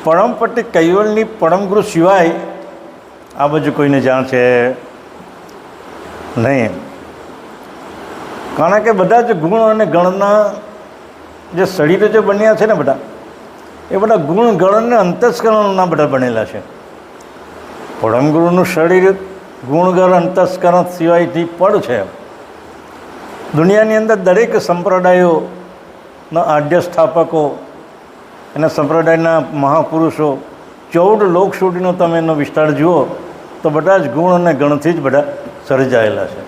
પડમપટ્ટી કૈવલની પરમગુરુ સિવાય આ બાજુ કોઈને જાણ છે નહીં. કારણ કે બધા જ ગુણ અને ગણના જે શરીરો જે બન્યા છે ને બધા, એ બધા ગુણ ગણ અને અંતસ્કરણના બધા બનેલા છે. પરમગુરુનું શરીર ગુણગણ અંતસ્કરણ સિવાયથી પડ છે. દુનિયાની અંદર દરેક સંપ્રદાયોના આદ્ય સ્થાપકો અને સંપ્રદાયના મહાપુરુષો 14 લોક સુધીનો તમે એનો વિસ્તાર જુઓ તો બધા જ ગુણ અને ગણથી જ બધા સર્જાયેલા છે.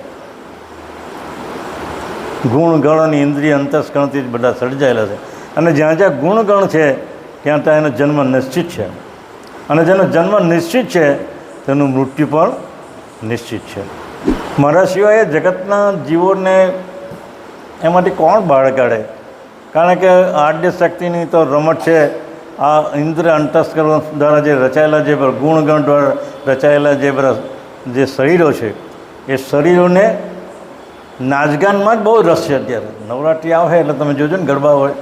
ગુણ ગણ અને ઇન્દ્રિય અંતસ્કરણથી જ બધા સર્જાયેલા છે. અને જ્યાં જ્યાં ગુણ ગણ છે ત્યાં ત્યાં એનો જન્મ નિશ્ચિત છે. અને જેનો જન્મ નિશ્ચિત છે તેનું મૃત્યુ પણ નિશ્ચિત છે. મારા સિવાય જગતના જીવોને એમાંથી કોણ બહાર કાઢે? કારણ કે આદ્ય શક્તિની તો રમત છે. આ ઇન્દ્ર અંતસ્કરણ દ્વારા જે રચાયેલા જે ગુણગણ દ્વારા રચાયેલા જે શરીરો છે, એ શરીરોને નાચગાનમાં જ બહુ રસ છે. અત્યારે નવરાત્રિ આવે એટલે તમે જોજો ને, ગરબા હોય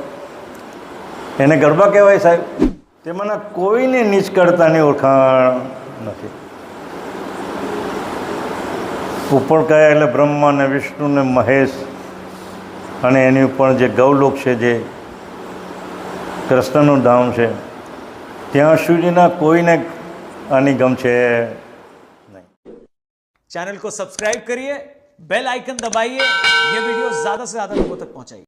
એને ગરબા કહેવાય સાહેબ. તેમાંના કોઈને નીચ કરતાની ઓળખાણ નથી. ઉપર કયા એટલે બ્રહ્મા ને વિષ્ણુ ને મહેશ, અને એની ઉપર જે ગૌલોક છે, જે કૃષ્ણનું ધામ છે, ત્યાં સુધીના કોઈને આની ગમ છે નહીં. चैनल को सब्सक्राइब करिए, बेल आइकन दबाइए, ये वीडियो ज्यादा से ज्यादा लोगों तक पहुंचाइए.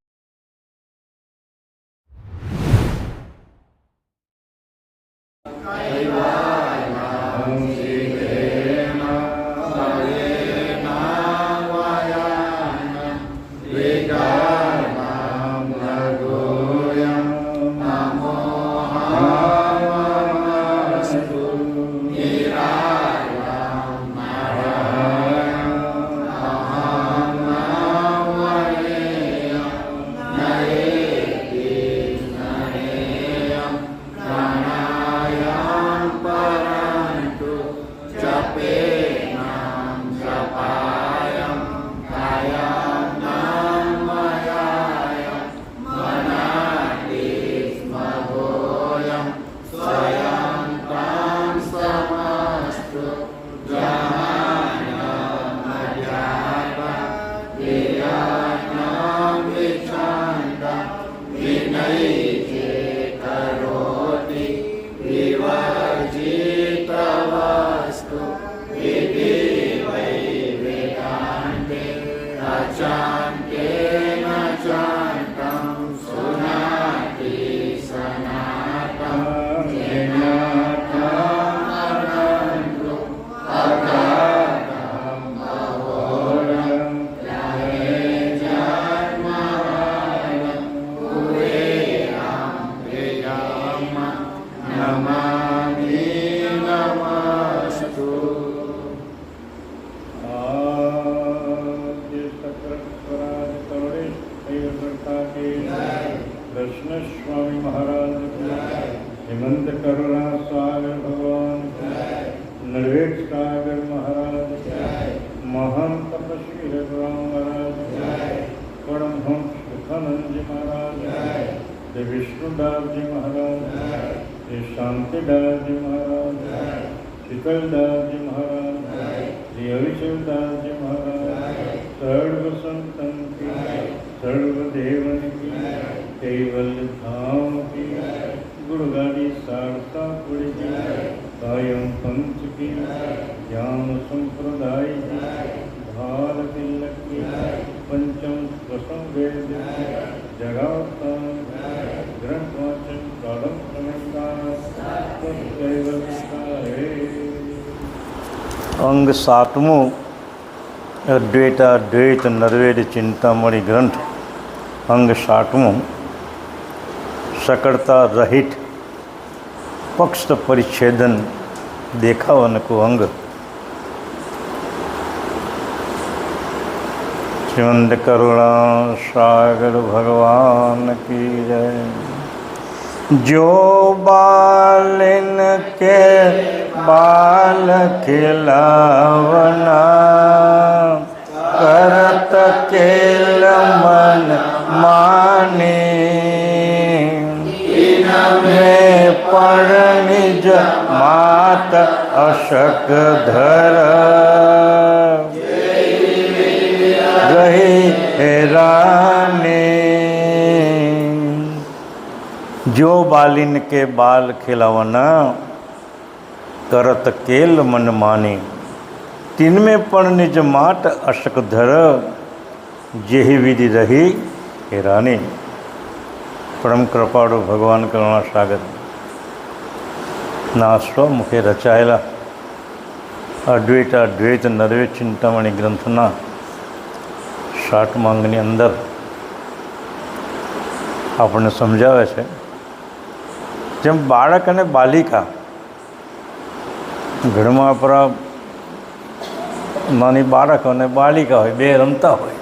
कृष्ण स्वामी महाराज हेमंत करुणा सागर भगवान, नरवेद सागर महाराज, महान तपस्वी रघुराम महाराज, परमहंस सुखानंद जी महाराज, श्री विष्णुदास जी महाराज, श्री शांतिदास जी महाराज, शीतलदास जी महाराज, श्री हरिशंदास जी महाराज, सर्व संतन की, सर्वदेवन की, केवल धाम की, गुरुगाड़ी सारसापुरी की, कायम पंच की, ज्ञान संप्रदाय की, भारत तिलक की, पंचम स्वसम वेद की, जगावतान ग्रंथ वाचन प्रारंभ अंग सातमो अद्वैताद्वैत नरवेद चिंतामणि ग्रंथ अंग सातमो सकड़ता रहित पक्ष परिच्छेदन देखावन को अंग श्रीमंत करुणा सागर भगवान की जय। जो बालन के बाल खिलावना करत केल मन माने में पढ़ने નિજ માત અશક ધર રહી હેરાને जो बालिन के बाल खिलावना करत केल मन मानी तिनमें पण निज माट अशक धर जेहि विधि रही हेरानी। परम कृपाळु भगवान करुणा सागर ना स्वमुखे रचाયેલા અદ્વૈત નરવેદ ચિંતામણી ગ્રંથના 60મા અંગની અંદર આપણને સમજાવે છે જેમ બાળક અને બાલિકા ઘરમાં આપણા નાની બાળક અને બાલિકા હોય, બે રમતા હોય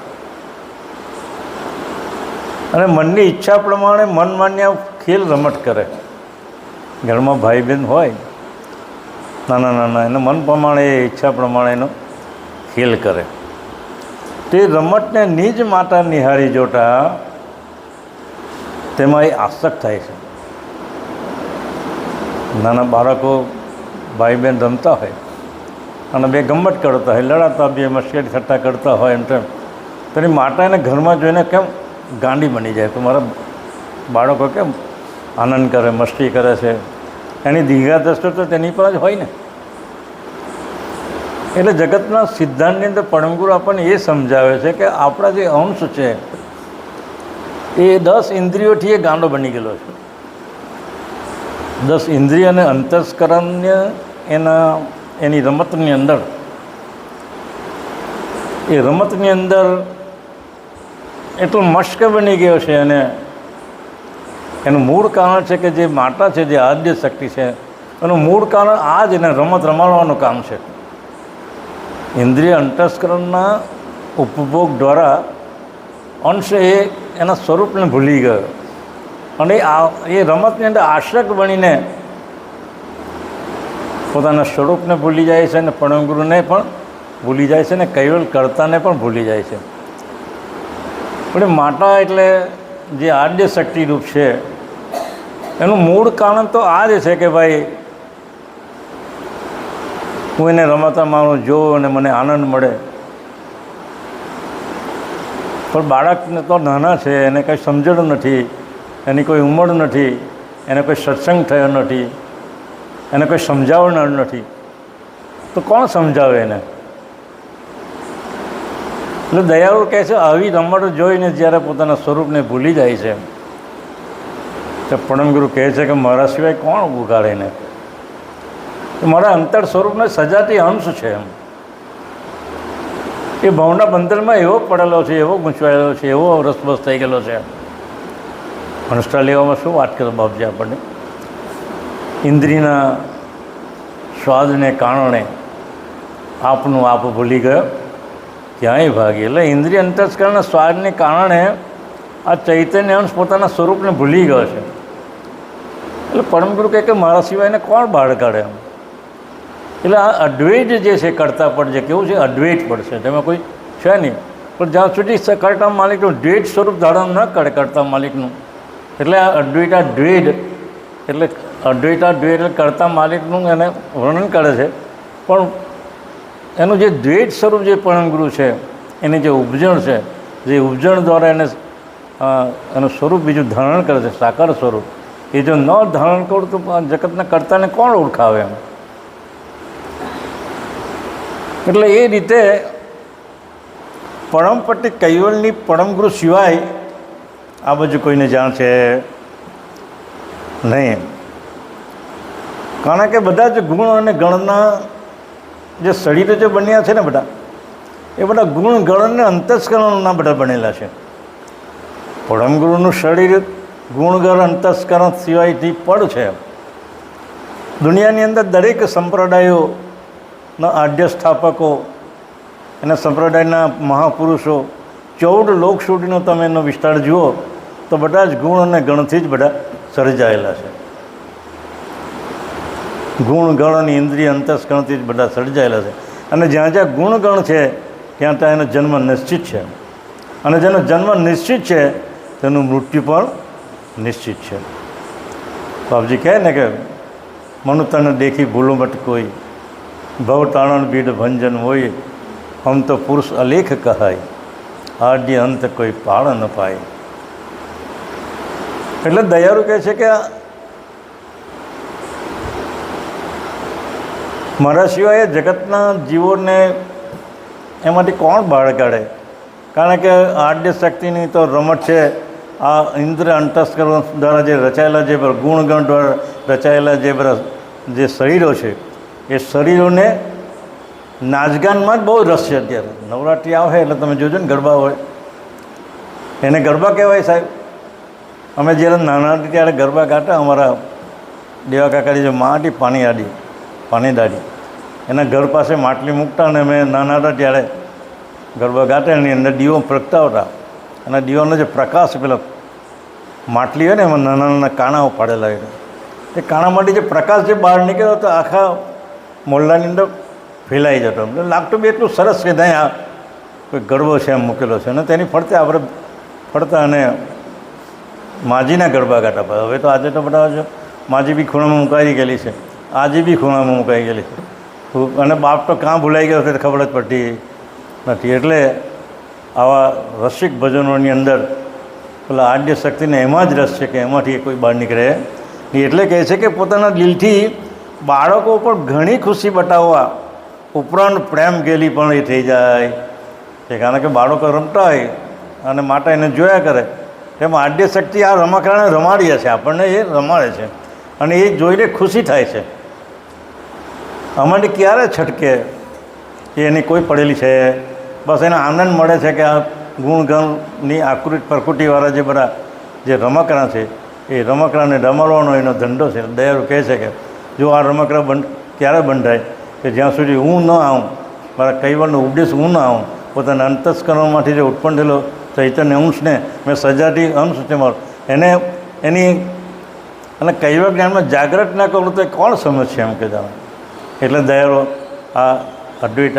અને મનની ઈચ્છા પ્રમાણે મન માન્ય ખેલ રમત કરે. ઘરમાં ભાઈ બહેન હોય નાના નાના, એના મન પ્રમાણે એ ઈચ્છા પ્રમાણેનો ખેલ કરે. તે રમતને નિજ માતા નિહાળી જોતા તેમાં એ આસક્ત થાય છે. નાના બાળકો ભાઈ બહેન રમતા હોય અને બે ગમ્મત કરતા હોય, લડાતા, બે મસ્કરી થટ્ટા કરતા હોય, એમ તેમ તેની માતા એને ઘરમાં જોઈને કેમ ગાંડી બની જાય. તો મારા બાળકો કેમ આનંદ કરે, મસ્તી કરે છે, એની દીઘા દ્રષ્ટિ તો તેની પર જ હોય ને. એટલે જગતના સિદ્ધાંતની અંદર પરમગુરુ આપણને એ સમજાવે છે કે આપણા જે અંશ છે એ 10 ઇન્દ્રિયોથી એ ગાંડો બની ગયેલો છે. 10 ઇન્દ્રિય અને અંતસ્કરણને એની રમતની અંદર, એ રમતની અંદર એટલો મશ્ક બની ગયો છે. અને એનું મૂળ કારણ છે કે જે માતા છે, જે આદ્ય શક્તિ છે, એનું મૂળ કારણ આ જ એને રમત રમાડવાનું કામ છે. ઇન્દ્રિય અંતસ્કરણના ઉપભોગ દ્વારા અંશ એ એના સ્વરૂપને ભૂલી ગયો અને એ રમતની અંદર આશક બનીને પોતાના સ્વરૂપને ભૂલી જાય છે અને પરમગુરુને પણ ભૂલી જાય છે અને કૈવલ કર્તાને પણ ભૂલી જાય છે. પણ માતા એટલે જે આદ્ય શક્તિ રૂપ છે એનું મૂળ કારણ તો આ જ છે કે ભાઈ હું એને રમતા મારું જોઉં અને મને આનંદ મળે. પણ બાળકને તો નાના છે, એને કંઈ સમજણ નથી, એની કોઈ ઉંમર નથી, એને કોઈ સત્સંગ થયો નથી, એને કોઈ સમજાવનાર નથી, તો કોણ સમજાવે એને? એટલે દયાળુ કહે છે આવી રમત જોઈને જ્યારે પોતાના સ્વરૂપને ભૂલી જાય છે તો પરમગુરુ કહે છે કે મારા સિવાય કોણ ઉગાડે એને? મારા અંતર સ્વરૂપને સજાતી અંશ છે. એમ એ ભાવના બંધનમાં એવો પડેલો છે, એવો ગૂંચવાયેલો છે, એવો રસબસ થઈ ગયેલો છે. હંસતા લેવામાં શું વાત કરો બાપજી આપણને? ઇન્દ્રિયના સ્વાદને કારણે આપનું આપ ભૂલી ગયો, ક્યાંય ભાગી. એટલે ઇન્દ્રિય અંતસ્કરણના સ્વાદને કારણે આ ચૈતન્ય અંશ પોતાના સ્વરૂપને ભૂલી ગયો છે. એટલે પરમગુરુ કહે કે મારા સિવાય એને કોણ બહાર કાઢે? એમ એટલે આ અદ્વૈત જે છે, કરતા પડ જે કેવું છે, અદ્વૈત પડ છે, તેમાં કોઈ છે નહીં. પણ જ્યાં સુધી કરતા માલિકનું દ્વૈત સ્વરૂપ ધારણ ન કરે કરતા માલિકનું, એટલે આ અદ્વૈતાદ્વૈત એટલે અદ્વૈતાદ્વૈત એટલે કરતા માલિકનું એને વર્ણન કરે છે. પણ એનું જે દ્વૈત સ્વરૂપ જે પરમગુરુ છે, એની જે ઉપજણ છે, જે ઉપજણ દ્વારા એને એનું સ્વરૂપ બીજું ધારણ કરે છે, સાકાર સ્વરૂપ, એ જો ન ધારણ કરું તો જગતના કર્તાને કોણ ઓળખાવે? એમ એટલે એ રીતે પરમપટ્ટી કૈવલની પરમગુરુ સિવાય આ બાજુ કોઈને જાણ છે નહીં. કારણ કે બધા જ ગુણ અને ગણના જે શરીરો જે બન્યા છે ને બધા, એ બધા ગુણ ગણ અને અંતસ્કરણના બધા બનેલા છે. પરમગુરુનું શરીર ગુણગણ અંતસ્કરણ સિવાયથી પડ છે. દુનિયાની અંદર દરેક સંપ્રદાયોના આદ્ય સ્થાપકો, એના સંપ્રદાયના મહાપુરુષો, 14 લોક સુધીનો તમે એનો વિસ્તાર જુઓ તો બધા જ ગુણ અને ગણથી જ બધા સર્જાયેલા છે. ગુણ ગણ અને ઇન્દ્રિય અંતસ્કરણથી જ બધા સર્જાયેલા છે. અને જ્યાં જ્યાં ગુણગણ છે ત્યાં ત્યાં એનો જન્મ નિશ્ચિત છે. અને જેનો જન્મ નિશ્ચિત છે તેનું મૃત્યુ પણ નિશ્ચિત છે. બાપજી કહે ને કે મनु તને દેખી ભૂલું મત કોઈ, ભવ તારણ બીડ ભંજન હોય, હમ તો પુરુષ અલેખ કહાય, આદ્ય અંત કોઈ પાળ ન પાય. એટલે દયાળુ કહે છે કે મારા સિવાય જગતના જીવોને એમાંથી કોણ બહાર કાઢે? કારણ કે આદ્ય શક્તિની તો રમત છે. આ ઇન્દ્ર અંતસ્કરણ દ્વારા જે રચાયેલા જે ગુણગણ દ્વારા રચાયેલા જે શરીરો છે, એ શરીરોને નાચગાનમાં જ બહુ રસ છે. અત્યારે નવરાત્રિ આવે એટલે તમે જોજો ને, ગરબા હોય એને ગરબા કહેવાય સાહેબ. અમે જ્યારે નાના હતી ત્યારે ગરબા ગાતા. અમારા દેવા કાકાની જે માં હતી પાણી દાડી, એના ઘર પાસે માટલી મૂકતા અને અમે નાના હતા ત્યારે ગરબા ગાતા. એની અંદર દીવો પ્રગટાવતા અને દીવાનો જે પ્રકાશ પેલો માટલી હોય ને એમાં નાના નાના કાણાઓ પાડેલા હોય, એ કાણામાંથી જે પ્રકાશ જે બહાર નીકળ્યો તો આખા મોહલ્લાની અંદર ફેલાઈ જતો. એટલે લાગતું બી એટલું સરસ કે ત્યાં આ કોઈ ગરબો છે એમ મૂકેલો છે. અને તેની ફરતે આપણે ફરતા અને માજીના ગરબા ગાતા. હવે તો આજે તો બધા માજી બી ખૂણામાં મુકાઈ ગયેલી છે, આજે બી ખૂણામાં મુકાઈ ગયેલી છે. અને બાપ તો કાં ભૂલાઈ ગયો તે ખબર જ પડતી નથી. એટલે આવા રસિક ભજનોની અંદર પેલા આદ્ય શક્તિને એમાં જ રસ છે કે એમાંથી કોઈ બહાર નીકળે. એટલે કહે છે કે પોતાના દિલથી બાળકો ઉપર ઘણી ખુશી બતાવવા ઉપરાંત પ્રેમ ગેલી પણ એ થઈ જાય છે. કારણ કે બાળકો રમતા હોય અને માતા એને જોયા કરે, તેમાં આદ્ય શક્તિ આ રમકડાને રમાડીએ છે, આપણને એ રમાડે છે અને એ જોઈને ખુશી થાય છે. અમારી ક્યારે છટકે કે એની કોઈ પડેલી છે, બસ એને આનંદ મળે છે કે આ ગુણગણની પ્રકૃતિવાળા જે બધા જે રમકડા છે એ રમકડાને રમાડવાનો એનો ધંધો છે. દયાળુ કહે છે કે જો આ રમકડા ક્યારે બંધાય કે જ્યાં સુધી હું ન આવું, મારા કૈવલનો ઉપદેશ હું ન આવું, પોતાના અંતસ્કરણમાંથી જે ઉત્પન્ન થયેલો ચૈતન્ય અંશને મેં સજાતી અંશ છે મારો, એને એની અને કૈવલ જ્ઞાનમાં જાગૃત ના કરું તો એ કોણ સમજશે એમ કે જાણે. એટલે દયાળુ આ અદ્વૈત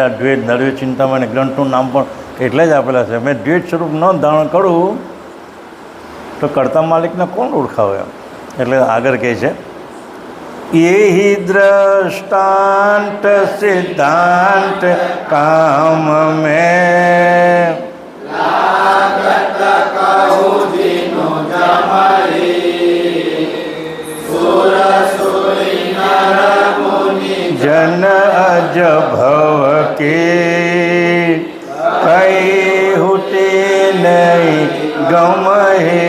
નડવે ચિંતામણી ગ્રંથનું નામ પણ એટલે જ આપેલા છે. મેં દ્વૈત સ્વરૂપ ન ધારણ કરું તો કરતા માલિકને કોણ ઓળખાવે એમ. એટલે આગળ કહે છે એહી દ્રષ્ટાંત સિદ્ધાંત કામ મેં જન અજ ભવ કે કઈ હુતે નહીં ગમ હે.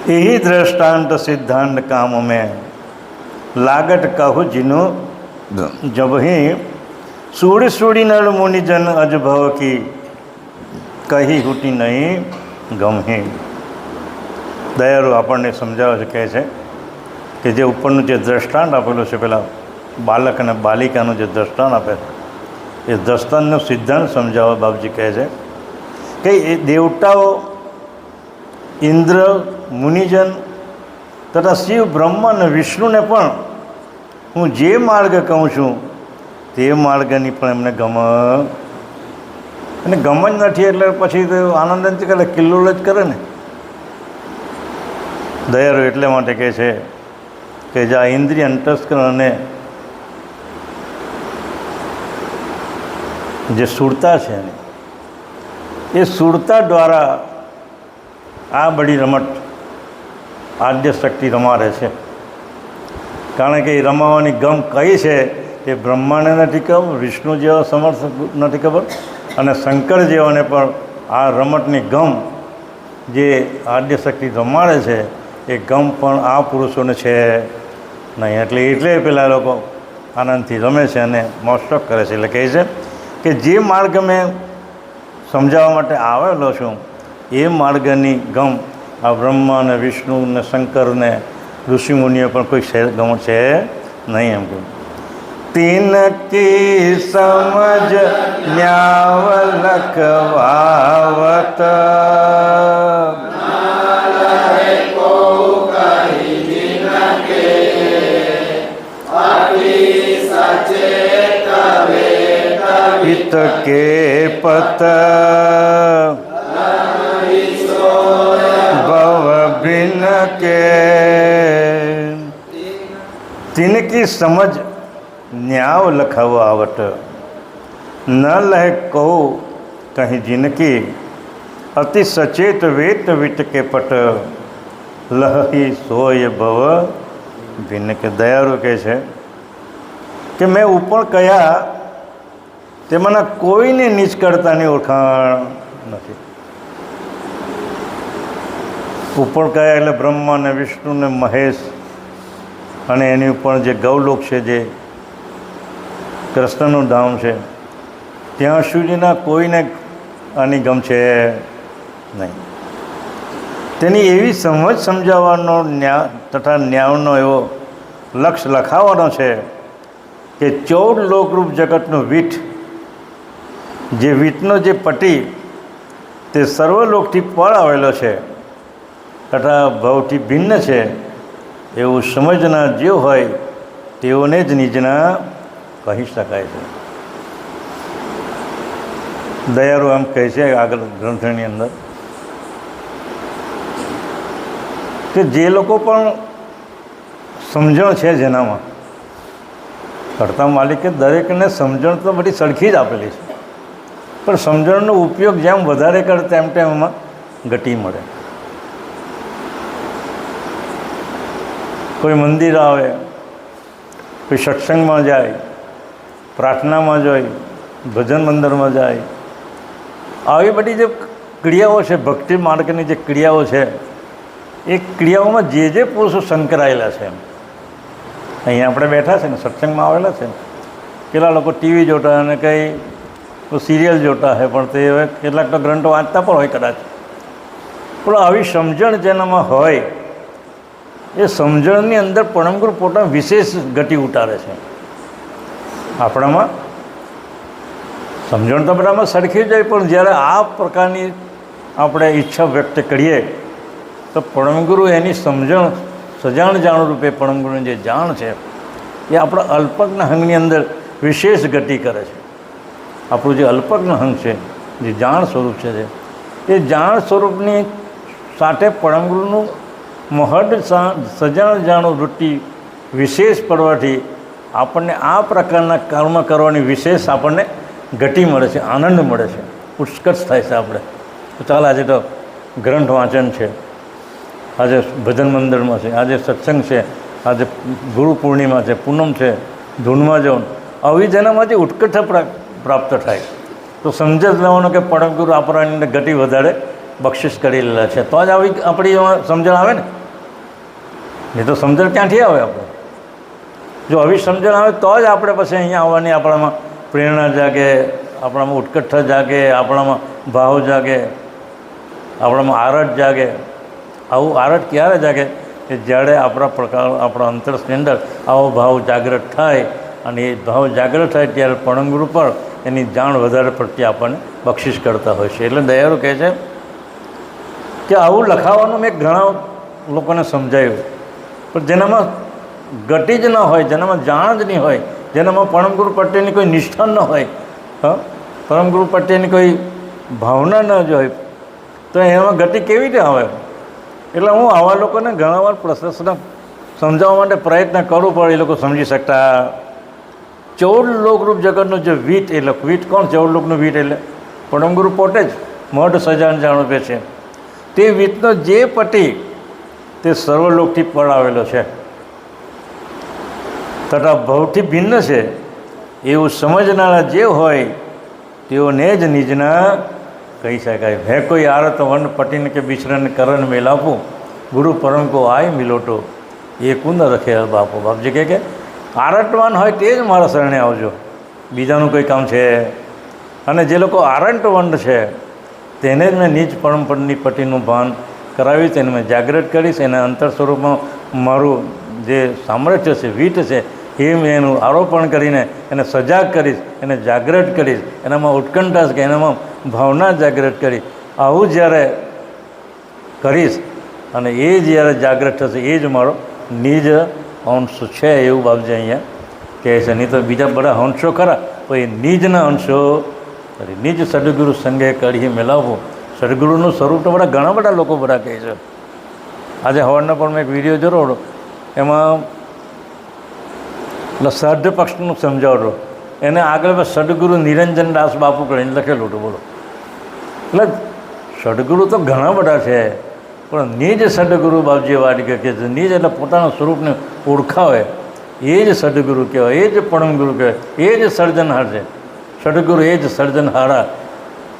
यही दृष्टांत सिद्धांत काम में लागत कहु जिनु जब ही सूड़ी सूड़ी नल मुनिजन अजभव की कही हुटी नहीं ગમે. દયાળુ આપણને સમજાવે છે, કહે છે કે જે ઉપરનું જે દ્રષ્ટાંત આપેલું છે, પેલા બાલક અને બાલિકાનું જે દ્રષ્ટાંત આપે છે, એ દ્રષ્ટાંતનો સિદ્ધાંત સમજાવવા બાપજી કહે છે કે એ દેવતાઓ, ઇન્દ્ર, મુનિજન તથા શિવ, બ્રહ્મા અને વિષ્ણુને પણ હું જે માર્ગ કહું છું તે માર્ગની પણ એમને ગમ અને ગમ જ નથી. એટલે પછી તો આનંદ જ કરે, કિલ્લોલ જ કરે ને. દયાળુ એટલે માટે કહે છે કે જે આ ઇન્દ્રિય અંતસ્કરણ અને જે સુરતા છે એ સુરતા દ્વારા આ બધી રમત આદ્ય શક્તિ રમાડે છે. કારણ કે એ રમાવાની ગમ કઈ છે એ બ્રહ્માને નથી ખબર, વિષ્ણુ જેવા સમર્થ નથી ખબર, અને શંકર જેવાને પણ આ રમતની ગમ જે આદ્ય શક્તિ રમાડે છે એ ગમ પણ આ પુરુષોને છે નહીં. એટલે પેલા લોકો આનંદથી રમે છે અને મોસ્ટોક કરે છે. એટલે કહે છે કે જે માર્ગ મેં સમજાવવા માટે આવેલો છું એ માર્ગની ગમ આ બ્રહ્મા ને વિષ્ણુ ને શંકર ને ઋષિમુનિઓ પણ કોઈ ગમ છે નહીં એમ કહ્યું. તીન કી સમજ ન્યાવલક વાવત હિત કે પત ભવ ભિન કે. तिनकी समझ न्याव लखाव आवट, न लह कहो कहीं जिनकी, अति सचेत वेत विट के पट, लही सोय भव ભિન્ન. કે દયાળુ કહે છે કે મેં ઉપર કયા તેમાંના કોઈને નીચ કરતાની ઓળખાણ નથી. ઉપર કયા એટલે બ્રહ્મા ને વિષ્ણુ ને મહેશ અને એની ઉપર જે ગૌલોક છે, જે કૃષ્ણનું ધામ છે, ત્યાં સુધીના કોઈને આની ગમ છે નહીં. તેની એવી સમજ સમજાવવાનો તથા ન્યાયનો એવો લક્ષ લખાવવાનો છે કે 14 લોકરૂપ જગતનું વીટ, જે વીટનો જે પટી તે સર્વલોકથી પર આવેલો છે તથા ભાવથી ભિન્ન છે, એવું સમજના જે હોય તેઓને જ નિજના કહી શકાય છે. દયાળુ એમ કહે છે આગળ ગ્રંથની અંદર કે જે લોકો પણ સમજણ છે જેનામાં, કરતા માલિકે દરેકને સમજણ તો બધી સરખી જ આપેલી છે, પણ સમજણનો ઉપયોગ જેમ વધારે કરે તેમ તેમ એમાં ગતિ મળે. કોઈ મંદિર આવે, કોઈ સત્સંગમાં જાય, પ્રાર્થનામાં જાય, ભજન મંદિરમાં જાય, આવી બધી જે ક્રિયાઓ છે, ભક્તિ માર્ગની જે ક્રિયાઓ છે, એ ક્રિયાઓમાં જે જે પુરુષો સંકળાયેલા છે, અહીંયા આપણે બેઠા છે ને, સત્સંગમાં આવેલા છે, કેટલા લોકો ટીવી જોતા અને કંઈ સિરિયલ જોતા હોય, પણ તે હવે કેટલાક તો ગ્રંથો વાંચતા પણ હોય કદાચ, પણ આવી સમજણ જેનામાં હોય એ સમજણની અંદર પરમગુરુ પોતાની વિશેષ ગતિ ઉતારે છે. આપણામાં સમજણ તો બધામાં સરખી જાય, પણ જ્યારે આ પ્રકારની આપણે ઈચ્છા વ્યક્ત કરીએ તો પરમગુરુ એની સમજણ સજાણ જાણ રૂપે પરમગુરુની જે જાણ છે એ આપણા અલ્પજ્ઞ હંગની અંદર વિશેષ ગતિ કરે છે. આપણું જે અલ્પજ્ઞ હંગ છે, જે જાણ સ્વરૂપ છે, એ જાણ સ્વરૂપની સાથે પરમગુરુનું મહદ સજાણ જાણું વૃત્તિ વિશેષ પડવાથી આપણને આ પ્રકારના કર્મ કરવાની વિશેષ આપણને ગતિ મળે છે, આનંદ મળે છે, ઉત્કર્ષ થાય છે. આપણે તો ચાલ આજે તો ગ્રંથ વાંચન છે, આજે ભજન મંદિરમાં છે, આજે સત્સંગ છે, આજે ગુરુ પૂર્ણિમા છે, પૂનમ છે, ધૂનમાં જવું, આવી જેનામાંથી ઉત્કર્ષ પ્રાપ્ત થાય તો સમજ જ લેવાનું કે પરમગુરુ આપણાની અંદર ગતિ વધારે બક્ષિસ કરી લેલા છે, તો જ આવી આપણી સમજણ આવે ને. નહીં તો સમજણ ક્યાંથી આવે? આપણે જો આવી સમજણ આવે તો જ આપણે પછી અહીંયા આવવાની આપણામાં પ્રેરણા જાગે, આપણામાં ઉત્કર્ષ જાગે, આપણામાં ભાવ જાગે, આપણામાં આરટ જાગે. આવું આરટ ક્યારે જાગે કે જ્યારે આપણા અંતરની અંદર આવો ભાવ જાગૃત થાય, અને એ ભાવ જાગૃત થાય ત્યારે પરમગુરુ પર એની જાણ વધારે પડતી આપણને બક્ષિસ કરતા હોય છે. એટલે દયાળુ કહે છે કે આવું લખાવાનું મેં ઘણા લોકોને સમજાયું, પણ જેનામાં ગતિ જ ન હોય, જેનામાં જાણ જ નહીં હોય, જેનામાં પરમગુરુ પ્રત્યેની કોઈ નિષ્ઠા ન હોય, પરમગુરુ પ્રત્યેની કોઈ ભાવના ન જ હોય, તો એમાં ગતિ કેવી રીતે આવે? એટલે હું આવા લોકોને ઘણા વાર પ્રશંસા સમજાવવા માટે પ્રયત્ન કરું, પણ એ લોકો સમજી શકતા. 14 લોકરૂપ જગતનું જે વીટ, એટલે વીટ કોણ? 14 લોકનું વીટ એટલે પરમગુરુ પોતે જ મઢ સજાણ જાણું છે. તે વીટનો જે પટી તે સર્વલોકથી પર આવેલો છે તથા ભવથી ભિન્ન છે, એવું સમજનારા જે હોય તેઓને જ નિજના કહી શકાય. હે કોઈ આરત વન પટીને કે બિછરન કરણ મેલાપું, ગુરુ પરમ કો આય મિલોટો, એ કુંદ રખે બાપો. બાપજી કે આરટવાન હોય તે જ મારા શરણે આવજો, બીજાનું કોઈ કામ છે. અને જે લોકો આરંટવંડ છે તેને જ મેં નીચ પરમપદની પટીનું ભાન કરાવી, તેને મેં જાગૃત કરીશ. એના અંતર સ્વરૂપમાં મારું જે સામર્થ્ય છે, વીટ છે, એ મેં એનું આરોપણ કરીને એને સજાગ કરીશ, એને જાગૃત કરીશ, એનામાં ઉત્કંઠા કે એનામાં ભાવના જાગૃત કરી. આવું જ્યારે કરીશ અને એ જ્યારે જાગૃત થશે એ જ મારો નિજ અંશ છે, એવું બાપજી અહીંયા કહે છે. નહીં તો બીજા બધા અંશો ખરા, તો એ નિજના અંશો કરી નિજ સદગુરુ સંગે કઢી મેલાવવું. સદગુરુનું સ્વરૂપ તો ઘણા બધા લોકો બધા કહે છે. આજે હવારના પણ મેં એક વિડીયો જોયો, એમાં એટલે સદ્ધ પક્ષનું સમજાવતો એને આગળ સદગુરુ નિરંજન દાસ બાપુ કરીને લખેલું હતું. બોલો, એટલે સદગુરુ તો ઘણા બધા છે, પણ નિજ સદગુરુ બાપજી વાડિકા કહે છે. નિજ એટલે પોતાના સ્વરૂપને ઓળખાવે એ જ સદગુરુ કહેવાય, એ જ પરમગુરુ કહેવાય, એ જ સર્જનહાર છે. સદગુરુ એ જ સર્જનહારા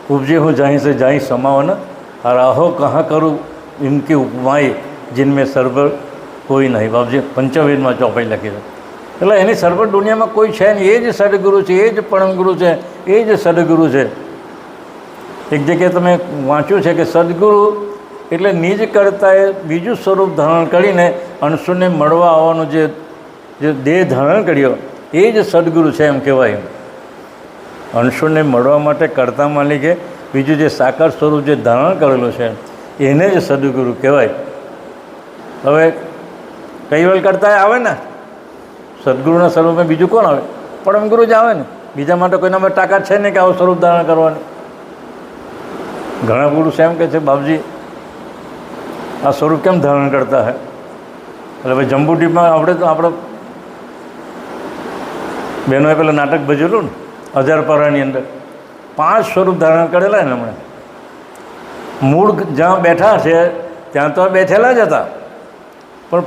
ઉપજે હું જાहीं से जाहीं समावन राहो कहाँ करूँ इनकी उपमाई जिनमें सरबर કોઈ નહીં. બાપજી પંચવેદમાં ચોપાઈ લખી છે. એટલે એની સરબર દુનિયામાં કોઈ છે નહીં. એ જ સદગુરુ છે, એ જ પરમગુરુ છે, એ જ સદગુરુ છે. એક જગ્યાએ તમે વાંચ્યું છે કે સદગુરુ એટલે નિજ કરતાએ બીજું સ્વરૂપ ધારણ કરીને અંશુને મળવા આવવાનું જે દેહ ધારણ કર્યો એ જ સદગુરુ છે એમ કહેવાય. અંશુને મળવા માટે કરતા માલિકે બીજું જે સાકાર સ્વરૂપ જે ધારણ કરેલું છે એને જ સદગુરુ કહેવાય. હવે કઈ વાર કરતા આવે ને સદગુરુના સ્વરૂપે બીજું કોણ આવે? પરમગુરુ જ આવે ને. બીજા માટે કોઈના માટે તાકાત છે ને કે આવું સ્વરૂપ ધારણ કરવાની. ઘણા પુરુષ એમ કહે છે બાપજી આ સ્વરૂપ કેમ ધારણ કરતા હે? એટલે ભાઈ જંબુટીમાં આપણે બહેનોએ પેલા નાટક ભજેલું ને હજારપરાની અંદર 5 સ્વરૂપ ધારણ કરેલા ને હમણાં. મૂળ જ્યાં બેઠા છે ત્યાં તો બેઠેલા જ હતા, પણ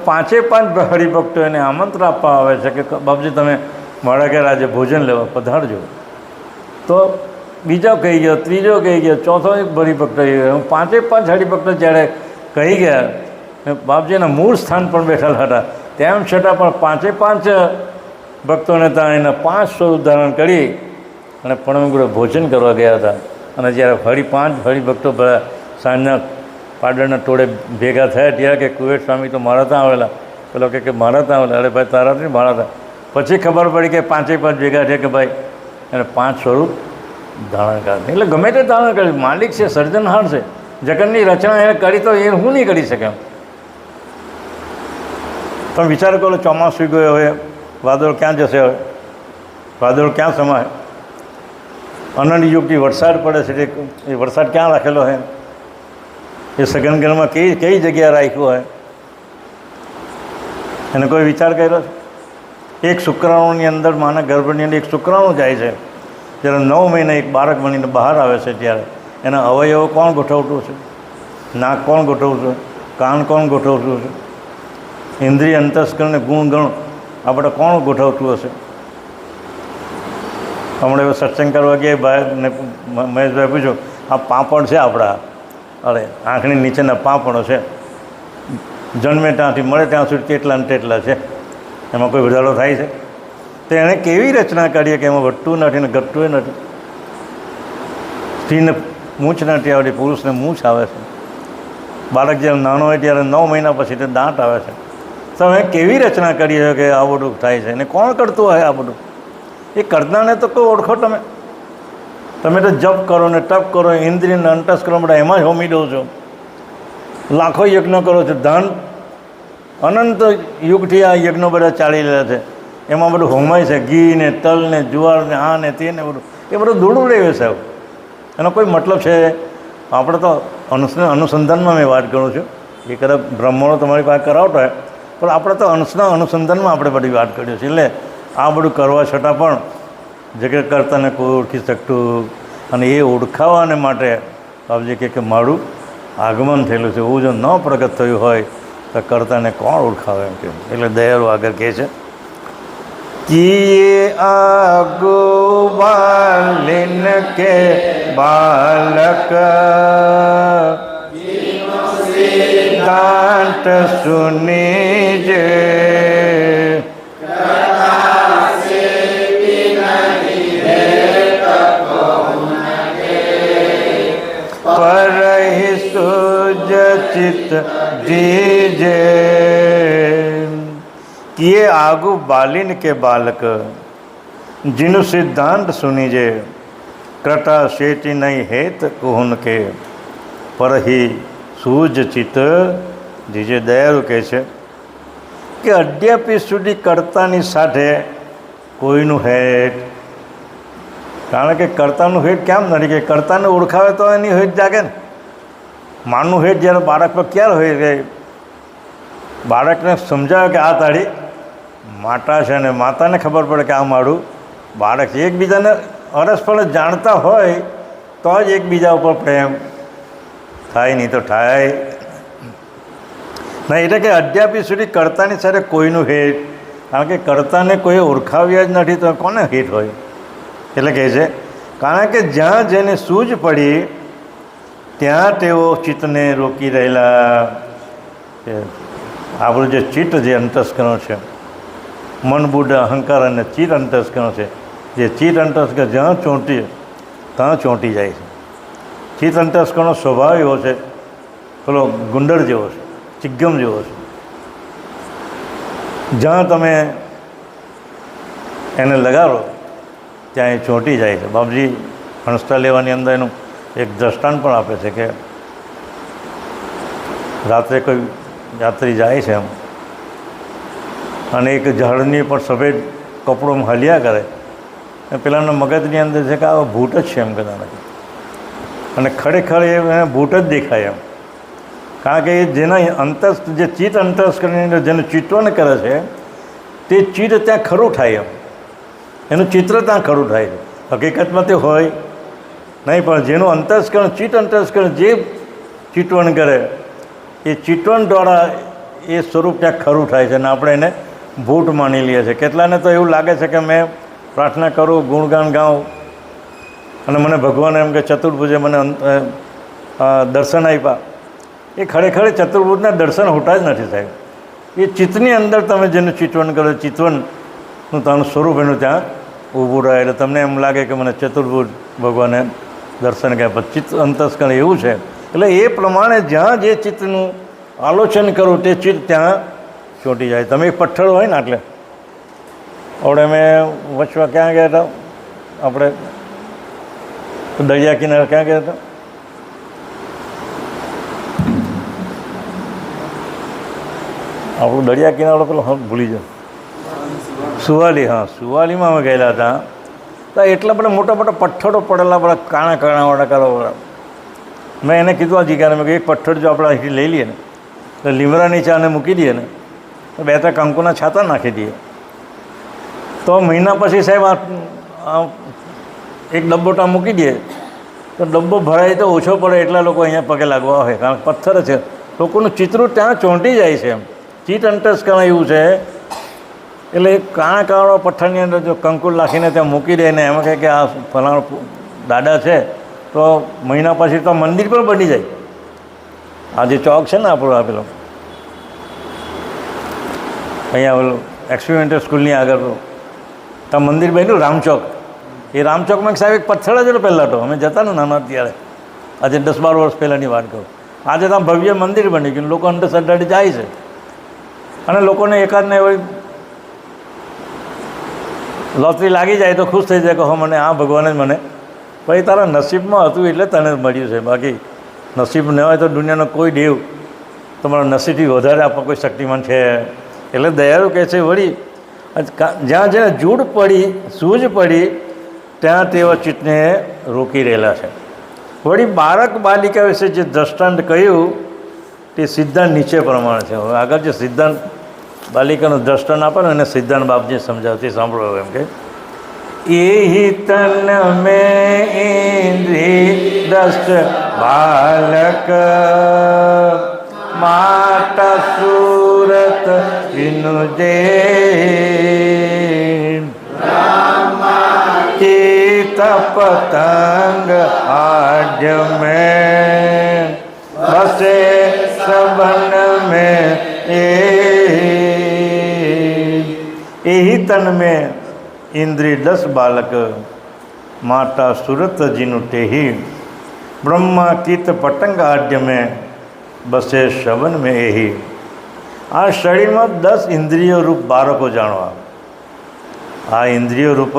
5 હરિભક્તો એને આમંત્રણ આપવા આવે છે કે બાપજી તમે મારા ઘેર આજે ભોજન લેવા પધારજો. તો બીજો કહી ગયો, ત્રીજો કહી ગયો, ચોથો એક હરિભક્ત કહી ગયો. 5 હરિભક્તો જ્યારે કહી ગયા, બાપજીના મૂળ સ્થાન પણ બેઠેલા હતા, તેમ છતાં પણ 5 ભક્તોને ત્યાં એના 5 સ્વરૂપ ધારણ કરી અને પરમગુરુ ભોજન કરવા ગયા હતા. અને જ્યારે ફરી 5 હરિભક્તો સાંજના પાડળના ટોળે ભેગા થયા ત્યારે કે કુવેર સ્વામી તો મારા ત્યાં આવેલા. પેલો કે મારા ત્યાં આવેલા. અરે ભાઈ તારા નહીં, મારા ત્યાં. પછી ખબર પડી કે 5 ભેગા છે કે ભાઈ એને 5 સ્વરૂપ ધારણ કરે. એટલે ગમે તે ધારણ કરે, માલિક છે, સર્જનહાર છે. જગતની રચના એને કરી તો એ હું નહીં કરી શકે. તમે વિચાર કરો, ચોમાસું ગયો હવે, વાદળ ક્યાં જશે? હવે વાદળ ક્યાં સમાય? અનંત યુગથી વરસાદ પડે છે, એ વરસાદ ક્યાં રાખેલો હોય? એ સગનગરમાં કઈ જગ્યાએ રાખ્યો હોય? એને કોઈ વિચાર કર્યો છે? એક શુક્રાણુની અંદર, માના ગર્ભની અંદર એક શુક્રાણુ જાય છે. જ્યારે 9 મહિને એક બાળક બનીને બહાર આવે છે ત્યારે એના અવયવો કોણ ગોઠવતું છે? નાક કોણ ગોઠવતું છે? કાન કોણ ગોઠવતું છે? ઇન્દ્રિય અંતસ્કરણ ગુણગણ આપણે કોણ ગોઠવતું હશે? હમણાં એવો સત્સંગ કરવા ગયા ભાઈને મહેશભાઈ પૂછ્યું, આ પાપડ છે આપણા, અરે આંખની નીચેના પાપડો છે, જન્મે ત્યાંથી મળે ત્યાં સુધી તેટલા ને તેટલા છે, એમાં કોઈ વધારો થાય છે? તો એણે કેવી રચના કરીએ કે એમાં વધતું નથી ને ઘટતું નથી. સ્ત્રીને મૂછ નથી આવતી, પુરુષને મૂછ આવે છે. બાળક જ્યારે નાનો હોય ત્યારે 9 મહિના પછી તે દાંત આવે છે. તો અમે કેવી રચના કરીએ કે આ બધું થાય છે? અને કોણ કરતું હોય આ બધું? એ કરનારને તો કોઈ ઓળખો તમે. તમે તો જપ કરો ને તપ કરો, ઇન્દ્રિયને અંતસ્કરણ બધા એમાં જ હોમી દો છો. લાખો યજ્ઞ કરો છો, ધન અનંત યુગથી આ યજ્ઞો બધા ચાલી રહ્યા છે. એમાં બધું હોમાય છે, ઘી ને તલ ને જુવાર ને આ ને તે ને બધું. એ બધું દોડું રહે સાહેબ. એનો કોઈ મતલબ છે? આપણે તો અનુસંધાનમાં મેં વાત કરું છું. એ કદાચ બ્રાહ્મણો તમારી પાસે કરાવતો હોય, પણ આપણે તો અનુસંધાનમાં આપણે બધી વાત કરીએ છીએ. એટલે આ બધું કરવા છતાં પણ જગત કરતાને કોઈ ઓળખી શકતું. અને એ ઓળખાવાને માટે બાપજી કે મારું આગમન થયેલું છે, એવું જો ન પ્રગટ થયું હોય તો કરતાને કોણ ઓળખાવે એમ કે. એટલે દયાળુ આગળ કહે છે, કિએ આગો બાલિન કે બાલક સિદ્ધાંત સુની જે પરહિ સુજ ચિત્ત દીજે. किए आगु बालिन के बालक जिनु सिद्धांत सुनीजे कृता शेटी नहीं हेत कुहन के पर ही सूज चित जीजे. દયાળુ કહે છે કે અદ્યાપી સુધી કર્તાની સાથે કોઈનું હેત, કારણ કે કર્તાનું હેત કેમ નથી કે કર્તાને ઓળખાવે તો એની હેત જાગે ને. માનનું હેત જ્યારે બાળક પર ક્યારે હોય કે બાળકને સમજાવે કે આ તારી માતા છે ને માતાને ખબર પડે કે આ મારું બાળક છે. એકબીજાને અરસપરસ જાણતા હોય તો જ એકબીજા ઉપર પ્રેમ થાય, નહીં તો થાય નહીં. એટલે કે અદ્યાપી સુધી કર્તાની સાથે કોઈનું હેત, કારણ કે કર્તાને કોઈ ઓળખાવ્યા જ નથી તો કોને હેત હોય. એટલે કહે છે કારણ કે જ્યાં જેને સૂઝ પડી ત્યાં તેઓ ચિત્તને રોકી રહેલા. આપણું જે ચિત્ત જે અંતસ્કરણ છે, મન બુદ્ધ અહંકાર અને ચિત્ત અંતસ્કરણ છે, જે ચિત્ત અંતસ્કરણ જ્યાં ચોંટી ત્યાં ચોંટી જાય છે. ચિત્ત અંતસ્કરણનો સ્વભાવ એવો છે, પેલો ગુંડર જેવો છે, ચિગ્ગમ જેવો છે. જ્યાં તમે એને લગાડો ત્યાં એ ચોંટી જાય છે. બાપજી હંસતા લેવાની અંદર એનું એક દ્રષ્ટાંત પણ આપે છે કે રાત્રે કોઈ યાત્રી જાય છે એમ અને એક ઝાડની પર સફેદ કપડું હલ્યા કરે, પેલાના મગજની અંદર છે કે આ ભૂત જ છે એમ કદાચ, અને ખરેખર એને ભૂત જ દેખાય એમ. કારણ કે એ જેના જે ચિત્ત અંતસ્કરણની અંદર જેનું ચિત્રણ કરે છે તે ચિત્ત ત્યાં ખરું થાય એમ, એનું ચિત્ર ત્યાં ખરું થાય છે. હકીકતમાં તે હોય નહીં, પણ જેનું અંતસ્કરણ ચિત્ત અંતસ્કરણ જે ચિત્રણ કરે એ ચિત્રણ દ્વારા એ સ્વરૂપ ત્યાં ખરું થાય છે અને આપણે એને ભૂત માની લઈએ છીએ. કેટલાને તો એવું લાગે છે કે મેં પ્રાર્થના કરું, ગુણગાન ગાઉં અને મને ભગવાન એમ કે ચતુર્ભુજે મને દર્શન આપ્યા. એ ખરેખર ચતુર્ભુજના દર્શન હોતા જ નથી સાહેબ. એ ચિત્તની અંદર તમે જેનું ચિત્રણ કરો, ચિત્રણનું તાનું સ્વરૂપ એનું ત્યાં ઊભું રહે એટલે તમને એમ લાગે કે મને ચતુર્ભુજ ભગવાને દર્શન કર્યા. પણ ચિત્ત અંતસ્કરણ એવું છે. એટલે એ પ્રમાણે જ્યાં જે ચિત્તનું આલોચન કરું તે ચિત્ત ત્યાં ચોંટી જાય. તમે એક પથ્થર હોય ને એટલે આપણે મેં વચવા ક્યાં ગયા હતા, આપણે દરિયા કિનારે ક્યાં ગયા હતા, આપણું દરિયા કિનારો પેલો ભૂલી જાઓ, સુવાલી. હા, સુવાલીમાં અમે ગયેલા હતા તો એટલા બધા મોટા મોટા પથ્થરો પડેલા, બધા કાણા કાણાવાળા કાળાવાળા. મેં એને કીધું આ જીગાને, મેં એક પથ્થર જો આપણે અહીંથી લઈ લઈએ ને તો લીમડા નીચે આને મૂકી દઈએ ને તો 2-3 કંકુના છાતા નાખી દઈએ તો મહિના પછી સાહેબ આ એક ડબ્બો ત્યાં મૂકી દઈએ તો ડબ્બો ભરાય તો ઓછો પડે એટલા લોકો અહીંયા પગે લાગવા હોય, કારણ કે પથ્થર છે. લોકોનું ચિત્રું ત્યાં ચોંટી જાય છે એમ. ચિત્ત અંતસ્કરણ એવું છે. એટલે એક કાણા કાળો પથ્થરની અંદર જો કંકુલ નાખીને ત્યાં મૂકી દે ને એમાં કહે કે આ ફલાણો દાદા છે તો મહિના પછી તો મંદિર પણ બની જાય. આ જે ચોક છે ને આપણું આપેલો અહીંયા આવેલું એક્સપેરિમેન્ટલ સ્કૂલની આગળ ત્યાં મંદિર બન્યું રામચોક. એ રામચોકમાં સાહેબ એક પથ્થર જ હતો પહેલાં તો અમે જતા ને નાના ત્યારે, આજે 10-12 વર્ષ પહેલાંની વાત કરું. આજે ત્યાં ભવ્ય મંદિર બની ગયું, લોકો અંદર શ્રદ્ધાથી જાય છે અને લોકોને એકાદને એવી લોટરી લાગી જાય તો ખુશ થઈ જાય કે હો મને આ ભગવાને જ મને, પછી તારા નસીબમાં હતું એટલે તને મળ્યું છે. બાકી નસીબ ન હોય તો દુનિયાનો કોઈ દેવ તમારા નસીબથી વધારે આપવા કોઈ શક્તિમાન છે. એટલે દયાળુ કહે છે વળી જ્યાં જેને જૂડ પડી, સૂઝ પડી ત્યાં તેઓ ચિત્તને રોકી રહેલા છે. વળી બાળક બાલિકા વિશે જે દ્રષ્ટાંત કહ્યું તે સિદ્ધાંત નીચે પ્રમાણે છે. હવે આગળ જે સિદ્ધાંત બાલિકાનું દ્રષ્ટાંત આપે ને એને સિદ્ધાંત બાપજી સમજાવતી સાંભળો. એમ કે એહી તન મેં ઇન્દ્રિય દ્રષ્ટ બાલક માતા સુરત વિનુજે ચિત પતંગ આડ્ય में बसे सबन में एही तन में इंद्रिय 10 बालक माता सूरत जिनु तेही ब्रह्मा कित पतंग आड्य में बसे शवन में एही. આ શરીરમાં 10 ઇન્દ્રિયો રૂપ બાળકો જાણવા, આ ઇન્દ્રિયો રૂપ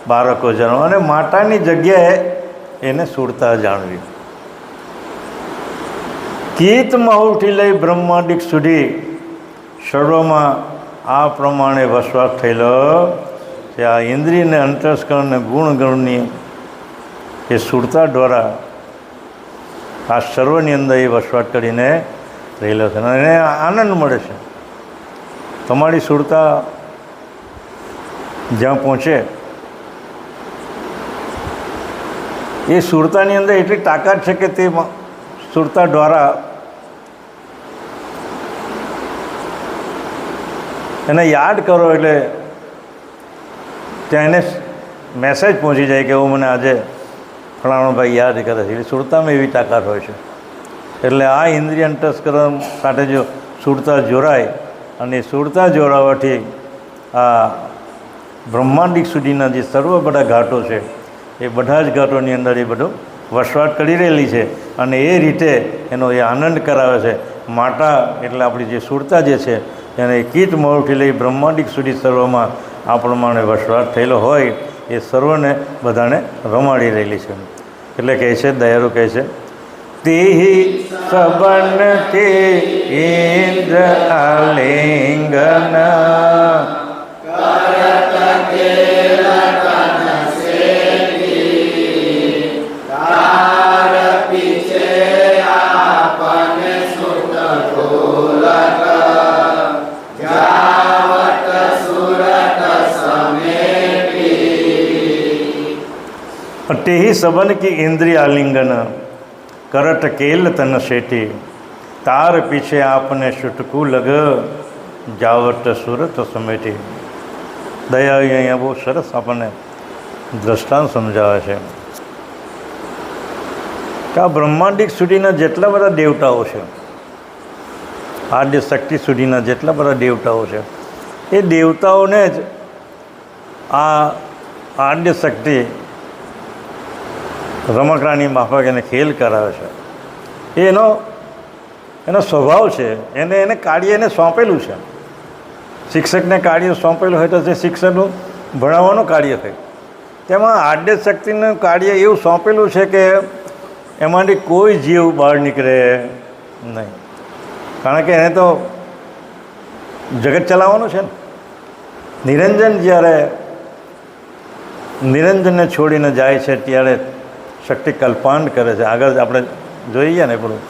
બાળકો જાણવા અને માતાની જગ્યાએ એને સુરતા જાણવી. કીત મહુથી લઈ બ્રહ્માંડિક સુધી સર્વમાં આ પ્રમાણે વસવાટ થયેલો છે. આ ઇન્દ્રિયને અંતસ્કરણને ગુણગણની એ સુરતા દ્વારા આ સર્વની અંદર એ વસવાટ કરીને રહેલો છે અને એને આનંદ મળે છે. તમારી સુરતા જ્યાં પહોંચે એ સુરતાની અંદર એટલી તાકાત છે કે તે સુરતા દ્વારા એને યાદ કરો એટલે ત્યાં એને મેસેજ પહોંચી જાય કે હું મને આજે ફલાણો ભાઈ યાદ કરે છે. એટલે સુરતામાં એવી તાકાત હોય છે. એટલે આ ઇન્દ્રિય અંતસ્કરણ સાથે જો સુરતા જોડાય અને સુરતા જોડાવાથી આ બ્રહ્માંડિક સુધીના જે સર્વ બધા ઘાટો છે એ બધા જ ઘાટોની અંદર એ બધો વસવાટ કરી રહેલી છે અને એ રીતે એનો એ આનંદ કરાવે છે. માતા એટલે આપણી જે સુરતા જે છે એને કીટ મોરથી લઈ બ્રહ્માંડિક સુધી સર્વમાં આ પ્રમાણે વસવાટ થયેલો હોય એ સર્વને બધાને રમાડી રહેલી છે. એટલે કહે છે દયાળુ કહે છે તિહિ સબન કે ઇન્દ્ર આલિંગન तेहि सबन की इंद्रिय आलिंगन करट केल तन सेठी तार पीछे आपने छुटकू लग जावट सूरत समेटी. दया અહીંયા બહુ સરસ આપણને દ્રષ્ટાંત સમજાવે છે કે આ બ્રહ્માંડિક સુધીના જેટલા બધા દેવતાઓ છે, આદ્ય શક્તિ સુધીના જેટલા બધા દેવતાઓ છે એ દેવતાઓને જ આ આદ્ય શક્તિ રમકડાની માફક એને ખેલ કરાવે છે. એનો સ્વભાવ છે, એને કાર્ય એને સોંપેલું છે. શિક્ષકને કાર્ય સોંપેલું હોય તો તે શિક્ષકનું ભણાવવાનું કાર્ય થાય. તેમાં આદ્ય શક્તિનું કાર્ય એવું સોંપેલું છે કે એમાંથી કોઈ જીવ બહાર નીકળે નહીં, કારણ કે એને તો જગત ચલાવવાનું છે ને. નિરંજન જ્યારે નિરંજનને છોડીને જાય છે ત્યારે શક્તિ કલ્પાંડ કરે છે. આગળ આપણે જોઈએ ને પેલું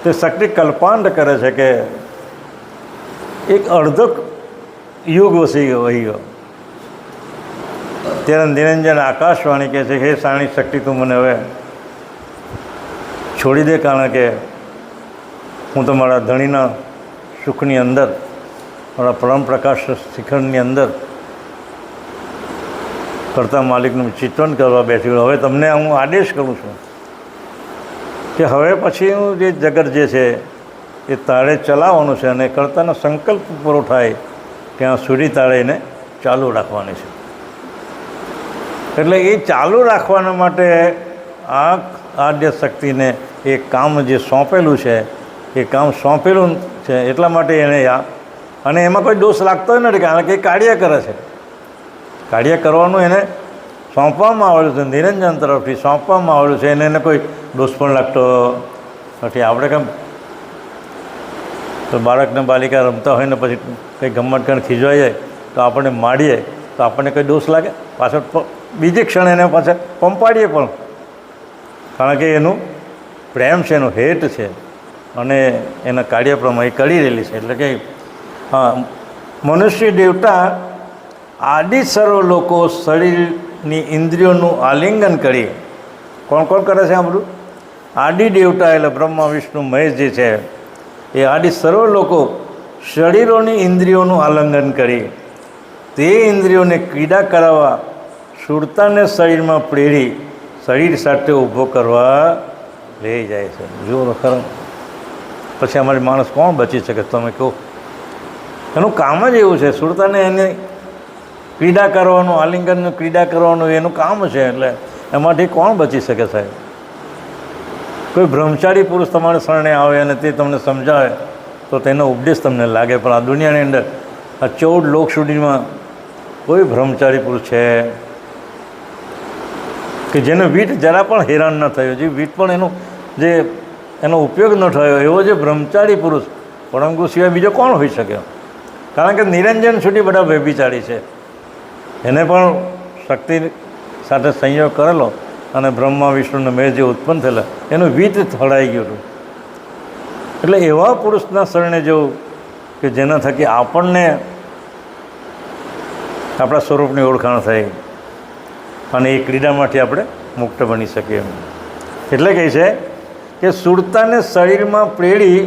તે શક્તિ કલ્પાંડ કરે છે કે એક અડધો યુગ વહી ગયો. ત્યારે નિરંજન આકાશવાણી કહે છે હે સાણી શક્તિ તું મને હવે છોડી દે, કારણ કે હું તો મારા ધણીના સુખની અંદર, મારા પરમ પ્રકાશ શિખરની અંદર કરતા માલિકનું ચિંતન કરવા બેઠી. હવે તમને હું આદેશ કરું છું કે હવે પછીનું જે જગત જે છે એ તારે ચલાવવાનું છે અને કર્તાનો સંકલ્પ પૂરો થાય ત્યાં સુધી તારે એને ચાલુ રાખવાની છે. એટલે એ ચાલુ રાખવાના માટે આ આદ્ય શક્તિને એ કામ જે સોંપેલું છે એ કામ સોંપેલું છે એટલા માટે એને અને એમાં કોઈ દોષ લાગતો નથી, કારણ કે એ કાર્ય કરે છે. કાર્ય કરવાનું એને સોંપવામાં આવેલું છે, નિરંજન તરફથી સોંપવામાં આવેલું છે. એને કોઈ દોષ પણ લાગતો નથી. આપણે કેમ તો બાળકને બાલિકા રમતા હોય ને પછી કંઈ ગમ્મત કરીને ખીજવાઈ જાય તો આપણને માડીએ તો આપણને કંઈ દોષ લાગે? પાછળ બીજી ક્ષણ એને પાછળ પંપાડીએ પણ, કારણ કે એનું પ્રેમ છે, એનું હેત છે અને એના કાર્ય પ્રમાણે કરી રહેલી છે. એટલે કે હા, મનુષ્ય દેવતા આદિ સર્વ લોકો શરીરની ઇન્દ્રિયોનું આલિંગન કરી. કોણ કોણ કરે છે આ બધું? આદિ દેવતા એટલે બ્રહ્મા વિષ્ણુ મહેશ જે છે એ આદિ સર્વ લોકો શરીરોની ઇન્દ્રિયોનું આલિંગન કરી તે ઇન્દ્રિયોને ક્રીડા કરાવવા સુરતાને શરીરમાં પ્રેરી શરીર સાથે ઊભો કરવા લઈ જાય છે. જુઓ ખરા, પછી અમારી માણસ કોણ બચી શકે? તમે કહો. એનું કામ જ એવું છે, સુરતાને એને ક્રીડા કરવાનું, આલિંગનનું ક્રીડા કરવાનું એનું કામ છે. એટલે એમાંથી કોણ બચી શકે સાહેબ? કોઈ બ્રહ્મચારી પુરુષ તમારે શરણે આવે અને તે તમને સમજાવે તો તેનો ઉપદેશ તમને લાગે, પણ આ દુનિયાની અંદર આ 14 લોક સુધીમાં કોઈ બ્રહ્મચારી પુરુષ છે કે જેને વીટ જરા પણ હેરાન ન થયો, જે વીટ પણ એનો ઉપયોગ ન થયો એવો જે બ્રહ્મચારી પુરુષ પરમ ગુરુ સિવાય બીજો કોણ હોઈ શકે? કારણ કે નિરંજન સુધી બધા વ્યભિચારી છે. એને પણ શક્તિ સાથે સંયોગ કરેલો અને બ્રહ્મા વિષ્ણુને મેં જે ઉત્પન્ન થયેલા એનું વીત થડાઈ ગયું હતું. એટલે એવા પુરુષના શરણે જવું કે જેના થકી આપણને આપણા સ્વરૂપની ઓળખાણ થાય અને એ ક્રીડામાંથી આપણે મુક્ત બની શકીએ. એટલે કહે છે કે સુરતાને શરીરમાં પ્રેરી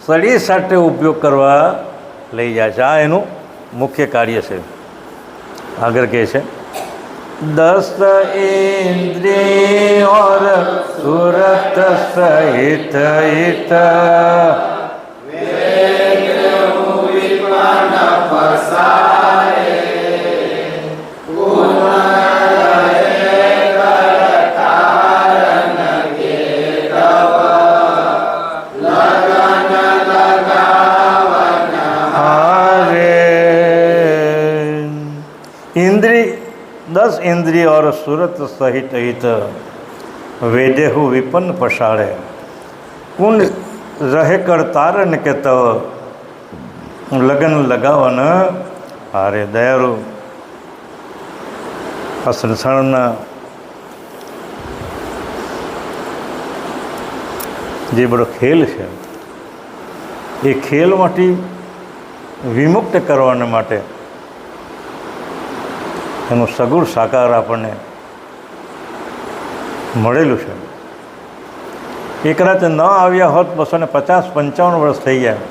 શરીર સાથે ઉપયોગ કરવા લઈ જાય છે. આ એનું મુખ્ય કાર્ય છે. આગળ કહે છે 10 इंद्रिय और सुरत सहित हित इंद्रिय 10 इंद्रिय और सुरत सहित हित वेदेहु विपन्न पसाड़े कुंड रहे कर तारन के तव लगन लगावन हारे दयारु आ संसारना जे बड़ो खेल है એ ખેલમાંથી વિમુક્ત કરવાને માટે એનું સગુણ સાકાર આપણને મળેલું છે. એ કદાચ ન આવ્યા હોત 250-55 વર્ષ થઈ ગયા,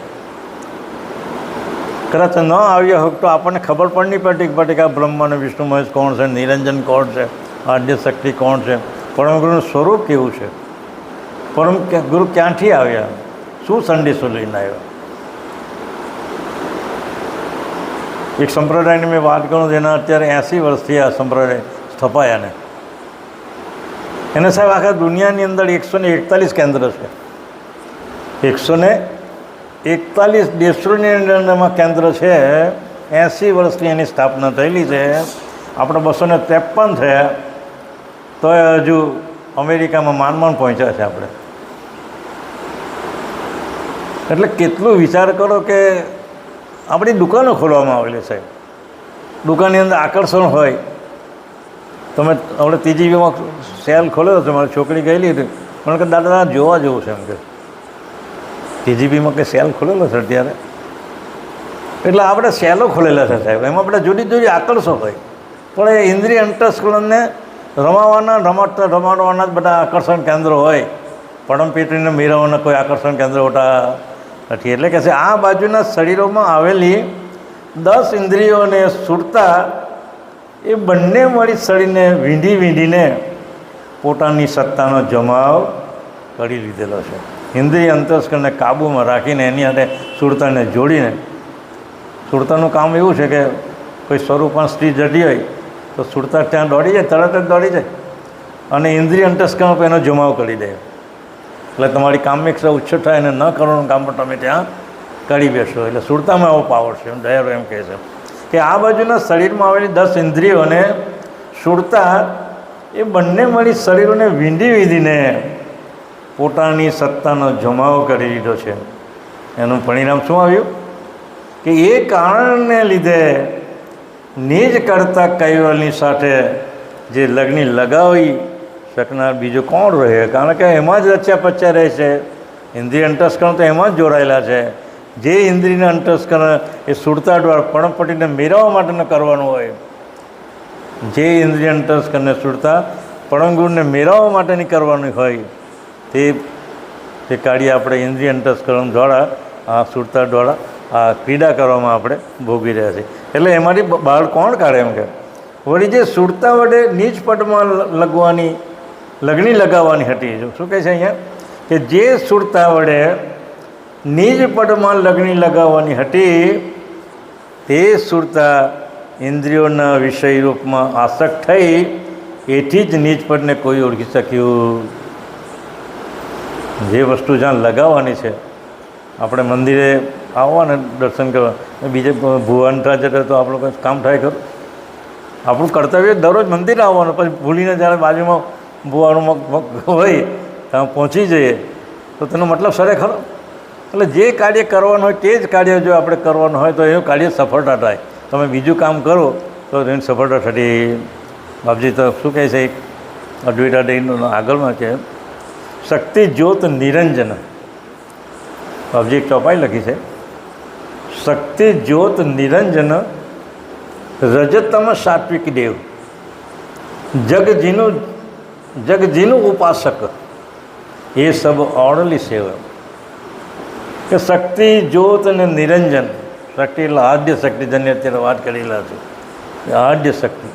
કદાચ ન આવ્યા હોત તો આપણને ખબર પણ નહીં પડતી કે આ બ્રહ્મા અને વિષ્ણુ મહેશ કોણ છે, નિરંજન કોણ છે, આદ્ય શક્તિ કોણ છે, પરમ ગુરુનું સ્વરૂપ કેવું છે, પરમ ગુરુ ક્યાંથી આવ્યા, શું સંદેશો લઈને આવ્યા. એક સંપ્રદાયની મેં વાત કરું જેના અત્યારે 80 વર્ષથી આ સંપ્રદાય સ્થપાયાને, એને સાહેબ આખા દુનિયાની અંદર 141 કેન્દ્ર છે. 141 દેશોની અંદરમાં કેન્દ્ર છે. 80 વર્ષથી એની સ્થાપના થયેલી છે. આપણે 253 થયા તો હજુ અમેરિકામાં માંડ પહોંચ્યા છે આપણે. એટલે કેટલું વિચાર કરો કે આપણી દુકાનો ખોલવામાં આવેલી છે. દુકાનની અંદર આકર્ષણ હોય. તમે આપણે ત્રીજીમાં સેલ ખોલેલો છે, મારી છોકરી ગયેલી હતી, મને કે દાદા જોવા જેવું છે એમ કે ત્રીજીબીમાં કે સેલ ખોલેલો છે ત્યારે. એટલે આપણે સેલો ખોલેલા છે સાહેબ, એમાં આપણે જુદી જુદી આકર્ષણ હોય, પણ એ ઇન્દ્રિય અંતસ્કરણને રમાડવાના જ બધા આકર્ષણ કેન્દ્રો હોય. પડમપીટીને મેળવવાના કોઈ આકર્ષણ કેન્દ્ર હોતા નથી. એટલે કે છે આ બાજુના શરીરોમાં આવેલી 10 ઇન્દ્રિયોને સુરતા એ બંને મળી શરીરને વીંધીને પોતાની સત્તાનો જમાવ કરી લીધેલો છે. ઇન્દ્રિય અંતસ્કરણને કાબૂમાં રાખીને એની સાથે સુરતાને જોડીને, સુરતાનું કામ એવું છે કે કોઈ સ્વરૂપમાં સ્ત્રી જતી હોય તો સુરતા ત્યાં દોડી જાય, તરત જ દોડી જાય અને ઇન્દ્રિય અંતસ્કરણ પર એનો જમાવ કરી દે. એટલે તમારી કામિકતા ઉચ્છ થાય અને ન કરવાનું કામ પણ તમે ત્યાં કરી બેસો. એટલે સુરતામાં એવો પાવર છે. દયારો એમ કહે છે કે આ બાજુના શરીરમાં આવેલી 10 ઇન્દ્રિયો અને સુરતા એ બંને મળી શરીરોને વીંધીને પોતાની સત્તાનો જમાવ કરી દીધો છે. એનું પરિણામ શું આવ્યું કે એ કારણને લીધે નિજ કરતા કૈવલ્યની સાથે જે લગ્ન લગાવી શકનાર બીજો કોણ રહે? કારણ કે એમાં જ રચ્યા પચ્યા રહે છે. ઇન્દ્રિય અંતસ્કરણ તો એમાં જ જોડાયેલા છે. જે ઇન્દ્રિયના અંતસ્કરણ એ સુરતા દ્વારા પડમપટીને મેળવવા માટે કરવાનું હોય, જે ઇન્દ્રિય અંતસ્કરણને સુરતા પડમગુણને મેળવવા માટેની કરવાની હોય તે કાર્ય આપણે ઇન્દ્રિય અંતસ્કરણ દ્વારા આ સુરતા દ્વારા આ ક્રીડા કરવામાં આપણે ભોગવી રહ્યા છીએ. એટલે એમાંથી બહાર કોણ કાઢે એમ કે વળી જે સુરતા વડે નીચ પટમાં લગ્ન લગાવવાની હતી. શું કહે છે અહીંયા કે જે સુરતા વડે નિજ પદમાં લગ્ન લગાવવાની હતી તે સુરતા ઇન્દ્રિયોના વિષય રૂપમાં આસક્ત થઈ, એથી જ નિજ પદને કોઈ ઓળખી શક્યું. જે વસ્તુ જ્યાં લગાવવાની છે, આપણે મંદિરે આવવાને દર્શન કરવા, બીજે ભુવનતા જતા તો આપણું કંઈ કામ થાય ખરું? આપણું કર્તવ્ય દરરોજ મંદિર આવવાનું, પછી ભૂલીને જ્યારે બાજુમાં ભુવાનું હોય ત્યાં પહોંચી જઈએ તો તેનો મતલબ સરે ખરો? એટલે જે કાર્ય કરવાનું હોય તે જ કાર્ય જો આપણે કરવાનું હોય તો એનું કાર્ય સફળતા થાય. તમે બીજું કામ કરો તો એની સફળતા થતી. બાપજી તો શું કહે છે, એક અદ્વૈતાદયનું આગળમાં છે શક્તિ જ્યોત નિરંજન. બાપજી એક ચોપાઈ લખી છે શક્તિ જ્યોત નિરંજન રજતમ સાત્વિક દેવ જગજીનું ઉપાસક એ સબ ઓળલી સેવા. કે શક્તિ જ્યોત અને નિરંજન, શક્તિ એટલે આદ્ય શક્તિ, જેની અત્યારે વાત કરેલા છે એ આદ્ય શક્તિ.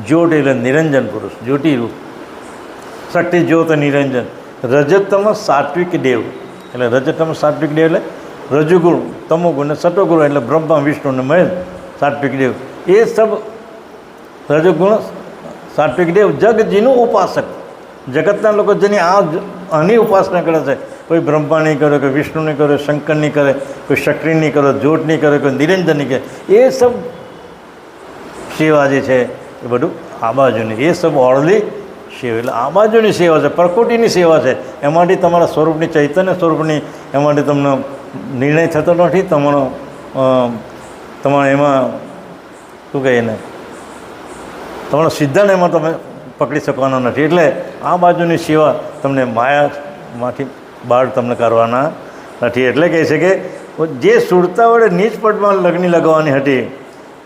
જ્યોત એટલે નિરંજન પુરુષ, જ્યોતિરૂપ. શક્તિ જ્યોત નિરંજન રજતમ સાત્વિક દેવ, એટલે રજતમ સાત્વિક દેવ એટલે રજુગુણ, તમોગુણ ને સતોગુણ એટલે બ્રહ્મા વિષ્ણુ ને મહેશ સાત્વિક દેવ. એ સબ રજોગુણ સાત્વિક દેવ જગજીનું ઉપાસક. જગતના લોકો જેની આની ઉપાસના કરે છે, કોઈ બ્રહ્મા નહીં કરે, કોઈ વિષ્ણુ નહીં કરે, શંકર નહીં કરે, કોઈ શક્તિ નહીં કરે, જ્યોત નહીં કરે, કોઈ નિરંજન નહીં કરે, એ સબ સેવા જે છે એ બધું આ બાજુની, એ સબ ઓળલી સેવા. એટલે આ બાજુની સેવા છે, પ્રકૃતિની સેવા છે. એમાંથી તમારા સ્વરૂપની, ચૈતન્ય સ્વરૂપની એમાંથી તમને નિર્ણય થતો નથી. તમારે એમાં શું કહીએ ને, તમારો સિદ્ધાંત એમાં તમે પકડી શકવાના નથી. એટલે આ બાજુની સેવા તમને માયામાંથી બહાર તમને કરવાના નથી. એટલે કહે છે કે જે સુરતા વડે નીચ પદમાં લગ્ન લગાવવાની હતી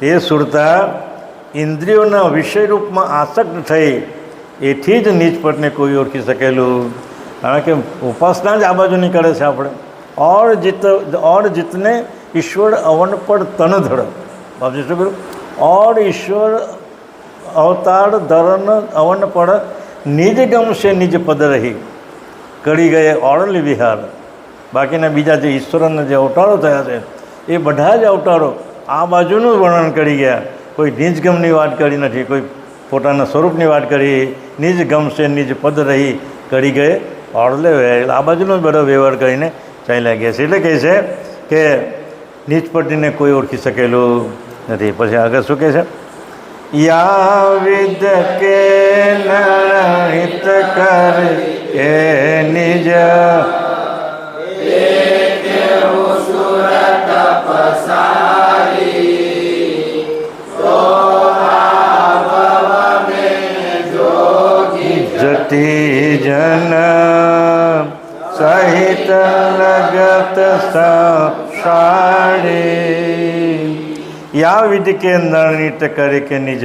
તે સુરતા ઇન્દ્રિયોના વિષયરૂપમાં આસક્ત થઈ, એથી જ નીચ પદને કોઈ ઓળખી શકેલું. કારણ કે ઉપાસના જ આ બાજુની કરે છે આપણે. और जितने ईश्वर अवन पर तन धड़, बाबू શું કર્યું? और ईश्वर अवतार धरण अवन पर निज गम से निज पद रही કરી ગયે ઓળલી વિહાર. બાકીના બીજા જે ઈશ્વરના જે અવતારો થયા છે એ બધા જ અવતારો આ બાજુનું વર્ણન કરી ગયા. કોઈ નિજ ગમની વાત કરી નથી, કોઈ પોતાના સ્વરૂપની વાત કરી. નિજ ગમ છે નિજ પદ રહી કરી ગયે ઓળલે વહેલ. આ બાજુનો જ બધો વ્યવહાર કરીને ચાલ્યા ગયા છે. એટલે કહે છે કે નીચ પટીને કોઈ ઓળખી શકેલું નથી. પછી આગળ શું કહે છે? યા વિદ કે હિત કર એ નિજ જતી જન સહિત લગત સાડી યા વિધ કે નૃત્ય કરે કે નિજ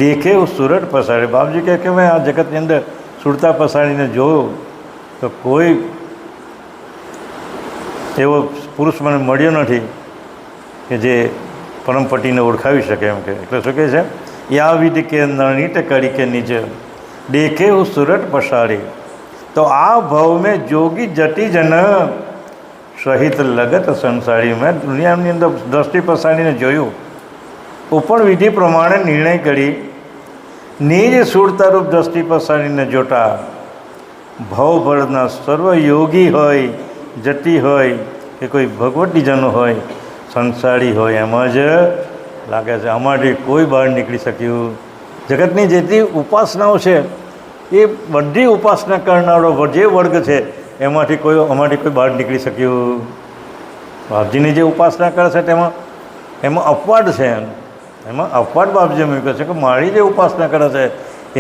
દેખે સુરત પસાડે. બાપજી કહે કે મેં આ જગતની અંદર સુરતા પસાડીને જોયું તો કોઈ એવો પુરુષ મને મળ્યો નથી કે જે પરમપતિને ઓળખાવી શકે એમ કે. એટલે શું કહે છે? યા વિધ કે નૃત્ય કરી કે નિજ દેખે સુરત પસાડી. તો આ ભવ મેં જોગી જટી જન સહિત લગત સંસારી. મેં દુનિયાની અંદર દ્રષ્ટિ પસાડીને જોયું, ઉપણ વિધિ પ્રમાણે નિર્ણય કરી નિજ સુરતારૂપ દ્રષ્ટિ પસાડીને જોતા ભવભરના સર્વ યોગી હોય, જટી હોય કે કોઈ ભગવતીજનો હોય, સંસારી હોય, એમાં જ લાગે છે. આમાંથી કોઈ બહાર નીકળી શક્યું. જગતની જેટલી ઉપાસનાઓ છે એ બધી ઉપાસના કરનારો જે વર્ગ છે અમાથી કોઈ બહાર નીકળી શક્યું. બાપજીની જે ઉપાસના કરે છે એમાં અપવાદ છે. એમાં અપવાદ બાપજીએ મૂક્યો છે કે મારી જે ઉપાસના કરે છે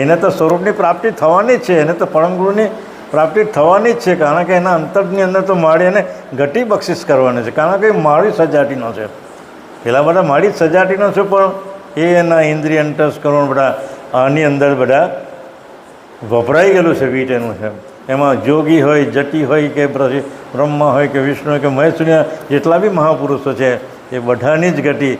એને તો સ્વરૂપની પ્રાપ્તિ થવાની જ છે, એને તો પરમગુરુની પ્રાપ્તિ થવાની જ છે. કારણ કે એના અંતરની અંદર તો મારી એને ગતિ બક્ષિસ કરવાની છે. કારણ કે મારી સજાતીનો છે. પેલા બધા મારી જ સજાતીનો છે, પણ એ એના ઇન્દ્રિય અંતસ્કરણ બધા આની અંદર બધા વપરાઈ ગયેલું છે. વીટ એનું છે. એમાં જોગી હોય, જટી હોય કે બ્રહ્મા હોય કે વિષ્ણુ હોય કે મહેશ, જેટલા બી મહાપુરુષો છે એ બધાની જ ગતિ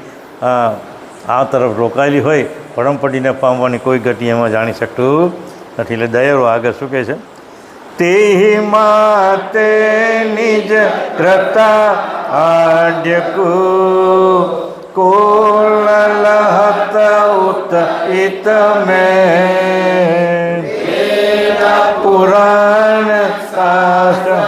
આ તરફ રોકાયેલી હોય. પરમપતિને પામવાની કોઈ ગતિ એમાં જાણી શકતું નથી. એટલે દયાળુ આગળ શું કહે છે? તે માતે નિજ ક્રતા આડ્યકુ કોલહત ઉત ઇત મેં પુરાણ શાસ્ત્ર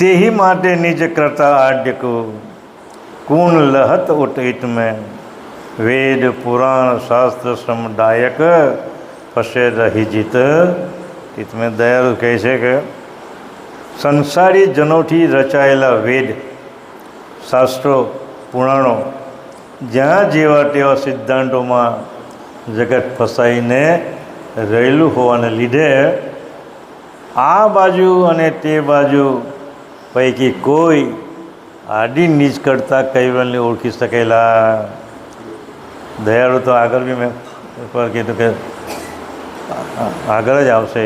તેહી માટે નિજ કરતા આડ્યકુ કુણ લહત ઉઠિત મેં વેદ પુરાણ શાસ્ત્ર સમદાયક પશે રહી જીત તિત મેં. દયાળુ કહે છે કે સંસારી જનોથી રચાયેલા વેદ, શાસ્ત્રો, પુરાણો જ્યાં જેવા તેવા સિદ્ધાંતોમાં જગત ફસાઈને રહેલું હોવાને લીધે આ બાજુ અને તે બાજુ પૈકી કોઈ આડી નીચ કરતાં કૈવલ્યને ઓળખી શકેલા. દયાળુ તો આગળ બી મેં એકવાર કીધું કે આગળ જ આવશે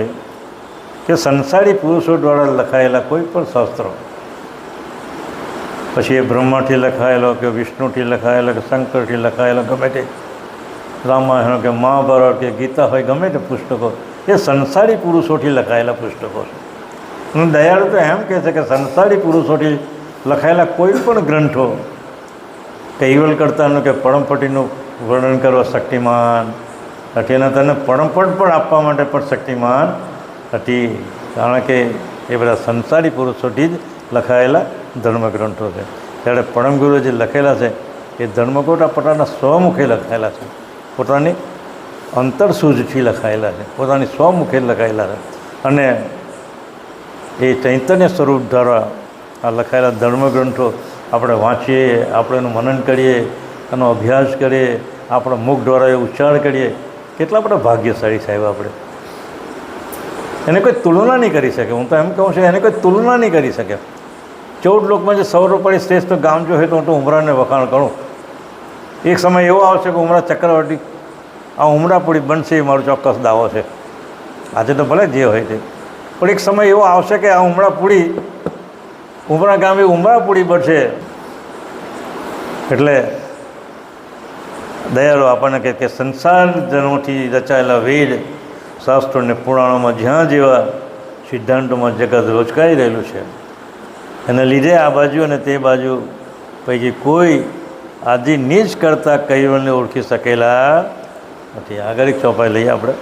કે સંસારી પુરુષો દ્વારા લખાયેલા કોઈ પણ શાસ્ત્રો, પછી એ બ્રહ્માથી લખાયેલો કે વિષ્ણુથી લખાયેલો કે શંકરથી લખાયેલો ગમે તે રામાયણ કે મહાભારત કે ગીતા હોય ગમે તે પુસ્તકો એ સંસારી પુરુષોથી લખાયેલા પુસ્તકો છે. અને દયાળુ તો એમ કહે છે કે સંસારી પુરુષોથી લખાયેલા કોઈ પણ ગ્રંથો કૈવલ કરતાનું કે પરમપટીનું વર્ણન કરવા શક્તિમાન હતી, અને તને પરમપટ પણ આપવા માટે પણ શક્તિમાન હતી, કારણ કે એ બધા સંસારી પુરુષોથી જ લખાયેલા ધર્મગ્રંથો છે. ત્યારે પરમગુરુએ જે લખેલા છે એ ધર્મગ્રંથો પોતાના સ્વમુખે લખાયેલા છે, પોતાની અંતરસૂઝથી લખાયેલા છે, પોતાની સ્વમુખે લખાયેલા છે. અને એ ચૈતન્ય સ્વરૂપ દ્વારા આ લખાયેલા ધર્મગ્રંથો આપણે વાંચીએ, આપણે એનું મનન કરીએ, એનો અભ્યાસ કરીએ, આપણા મુખ દ્વારા એ ઉચ્ચાર કરીએ, કેટલા બધા ભાગ્યશાળી સાહેબ આપણે. એને કોઈ તુલના નહીં કરી શકે. હું તો એમ કહું છું એને કોઈ તુલના નહીં કરી શકે. 14 લોકમાં જે સૌરોપરી શ્રેષ્ઠ ગામ જો હોય તો હું તો ઉમરાને વખાણ કરું. એક સમય એવો આવશે કે ઉમરા ચક્રવર્તી આ ઉમરાપુરી બનશે એ મારો ચોક્કસ દાવો છે. આજે તો ભલે જે હોય તે, પણ એક સમય એવો આવશે કે આ ઉમરા ગામે ઉમરાપુરી બનશે. એટલે દયાળુ આપણને કહે કે સંસાર જન્મથી રચાયેલા વેદ શાસ્ત્રો અને પુરાણોમાં જ્યાં જેવા સિદ્ધાંતોમાં જગત રોચકાઈ રહેલું છે, એને લીધે આ બાજુ અને તે બાજુ પૈકી કોઈ આદિ નીચ કરતાં કૈવલ્યને ઓળખી શકેલા નથી. આગળ એક ચોપાઈ લઈએ આપણે.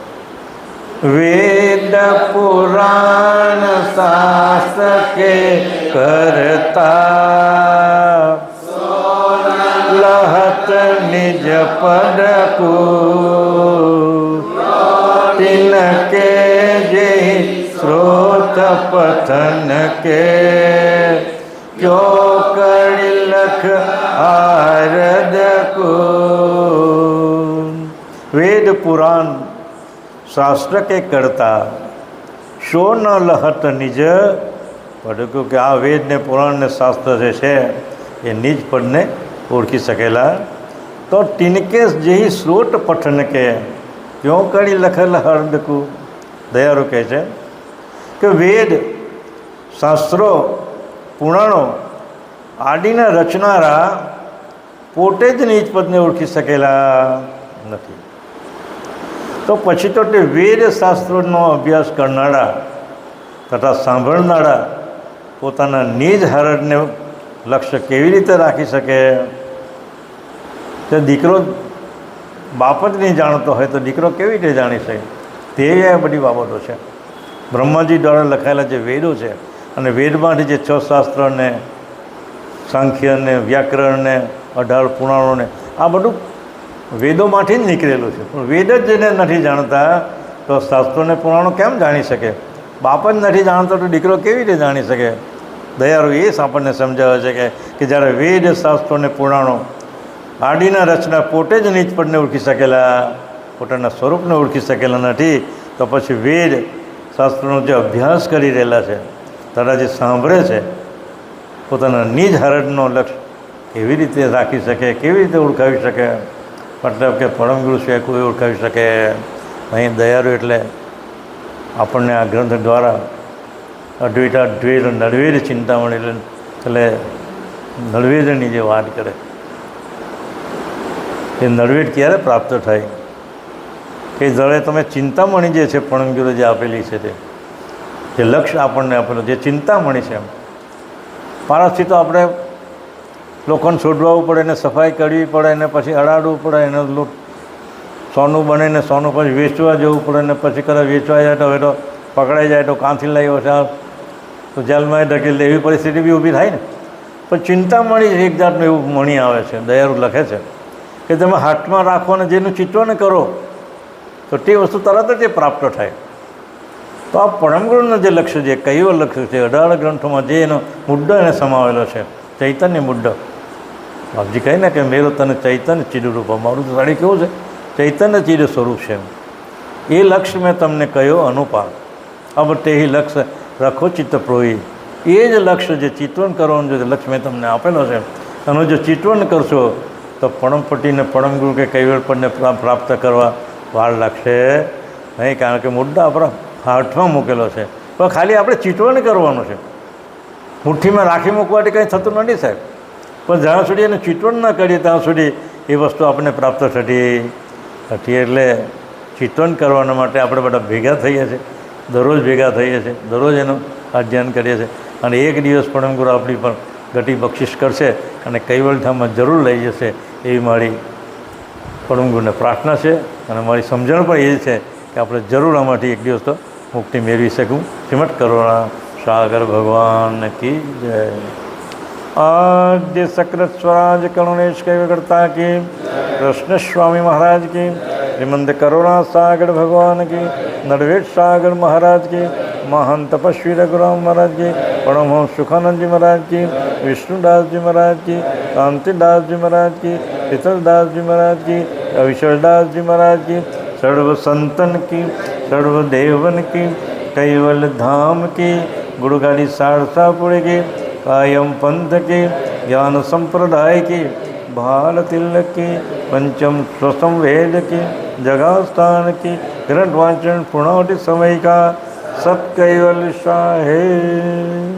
વેદ પુરાણ શાસ્ત્ર કે કરતા લહત નિજ પદ કો તિનકે જે સ્રોત પથન કે ક્યો કરી લખ આરદ કો. વેદ પુરાણ શાસ્ત્ર કે કરતા શો ન લહત નિજ પદ કો, કે આ વેદ ને પુરાણ ને શાસ્ત્ર જે છે એ નિજ પદને ઓળખી શકેલા. તો તિનકે જેહી સ્રોત પઠન કે ક્યો કરી લખેલ હર્દકુ. દયાળુ કહે છે કે વેદ શાસ્ત્રો પુરાણો આદિના રચનારા પોતે જ નિજ પદને ઓળખી શકેલા નથી. તો પછી તો તે વેદ શાસ્ત્રોનો અભ્યાસ કરનારા તથા સાંભળનારા પોતાના નિજ હરદને લક્ષ્ય કેવી રીતે રાખી શકે? તો દીકરો બાપ જ નહીં જાણતો હોય તો દીકરો કેવી રીતે જાણી શકે? તે બધી બાબતો છે. બ્રહ્માજી દ્વારા લખાયેલા જે વેદો છે, અને વેદમાંથી જે 6 શાસ્ત્રને સાંખ્યને વ્યાકરણને 18 પુરાણોને આ બધું વેદોમાંથી જ નીકળેલું છે. પણ વેદ જ જેને નથી જાણતા તો શાસ્ત્રોને પુરાણો કેમ જાણી શકે? બાપ જ નથી જાણતો તો દીકરો કેવી રીતે જાણી શકે? દયાળુ એ આપણને સમજાવે છે કે જ્યારે વેદ શાસ્ત્રોને પુરાણો આદિના રચના પોતે જ નિજ પદને ઓળખી શકેલા, પોતાના સ્વરૂપને ઓળખી શકેલા નથી, તો પછી વેદ શાસ્ત્રોનો જે અભ્યાસ કરી રહેલા છે તથા જે સાંભળે છે પોતાના નિજ હરદનો લક્ષ્ય કેવી રીતે રાખી શકે, કેવી રીતે ઓળખાવી શકે? મતલબ કે પરમગુરુ છે કોઈ ઓળખાવી શકે અહીં. દયાળુ એટલે આપણને આ ગ્રંથ દ્વારા અદ્વૈતાદ્વૈત નળવેદ ચિંતામણી એટલે નળવેદની જે વાત કરે એ નળવેદ ક્યારે પ્રાપ્ત થાય? કે દળે તમે ચિંતામણી જે છે પરમગુરુ જે આપેલી છે તે જે લક્ષ્ય આપણને આપેલું જે ચિંતામણી છે, પારસથી તો આપણે લોકોને શોધવાવું પડે, એને સફાઈ કરવી પડે, એને પછી અડાડવું પડે, એને સોનું બને ને સોનું પછી વેચવા જવું પડે, ને પછી કદાચ વેચવા જાય તો હવે તો પકડાઈ જાય તો કાંથી લાવ્યો છે તો જેલમાં ધકેલ એવી પરિસ્થિતિ બી ઊભી થાય ને. પણ ચિંતામણી એક જાતનું એવું મણી આવે છે. દયાળુ લખે છે કે તમે હાથમાં રાખો અને જેનું ચિંતન કરો તો તે વસ્તુ તરત જ એ પ્રાપ્ત થાય. તો આ પરમગુરુનું જે લક્ષ્ય છે, કયું લક્ષ્ય છે, 18 ગ્રંથોમાં જે એનો મુદ્દો એને સમાવેલો છે, ચૈતન્ય મુદ્દો. બાપજી કહે ને કે મેરો તને ચૈતન્ય ચિદરૂપ, મારું તો સાડી કેવું છે ચૈતન્ય ચીર સ્વરૂપ છે. એ લક્ષ્ય મેં તમને કહ્યો અનુપાર. અબ તે લક્ષ્ય રખો ચિત્ત પ્રોહી. એ જ લક્ષ્ય જે ચિત્વન કરવાનું જે લક્ષ્ય મેં તમને આપેલો છે, એનું જો ચિત્વન કરશો તો પરમપટીને પરમગુરુ કે કૈવલ્યપદને પ્રાપ્ત કરવા વાર લાગશે નહીં, કારણ કે મુદ્દા આપણા હાથમાં મૂકેલો છે. પણ ખાલી આપણે ચિત્વન કરવાનું છે. મુઠ્ઠીમાં રાખી મૂકવાથી કંઈ થતું નથી સાહેબ. પણ જ્યાં સુધી એને ચિત્વન ન કરીએ ત્યાં સુધી એ વસ્તુ આપણને પ્રાપ્ત થતી. એટલે ચિત્વન કરવાના માટે આપણે બધા ભેગા થઈએ છીએ, દરરોજ ભેગા થઈએ છીએ, દરરોજ એનું અધ્યયન કરીએ છીએ. અને એક દિવસ પરમગુરુ આપણી પણ ગતિ બક્ષિસ કરશે અને કૈવલ્યધામમાં જરૂર લઈ જશે એવી મારી પરમગુરુને પ્રાર્થના છે. અને મારી સમજણ પણ એ છે કે આપણે જરૂર આમાંથી એક દિવસ તો મુક્તિ મેળવી શકું. શ્રીમદ કરુણા સાગર ભગવાન કી જય. આદ્ય સક્ર સ્વરાજ કરુણેશ કૈવલ્યકર્તા કી, કૃષ્ણ સ્વામી મહારાજ કી, શ્રીમંત કરુણા સાગર ભગવાન કી, નરવેદ સાગર મહારાજ કી, મહાન તપસ્વી રઘુરામ મહારાજ કી, પરમહંસ સુખાનંદજી મહારાજ કી, વિષ્ણુદાસજી મહારાજ કી, કાંતિદાસજી મહારાજ કી, શીતલદાસજી મહારાજ કી, અવિશલદાસજી મહારાજ કી, સર્વ સંતન કી, સર્વ દેવન કી, કૈવલ્ય ધામ કી, ગુરુગાડી સારસાપુર કી, कायम पंथ की, ज्ञान संप्रदाय की, भाल तिलक की, पंचम स्वसम वेद की, जगह स्थान की, ग्रंथ वाचन पूर्णावधि समय का, सत कैवल्य शाहे।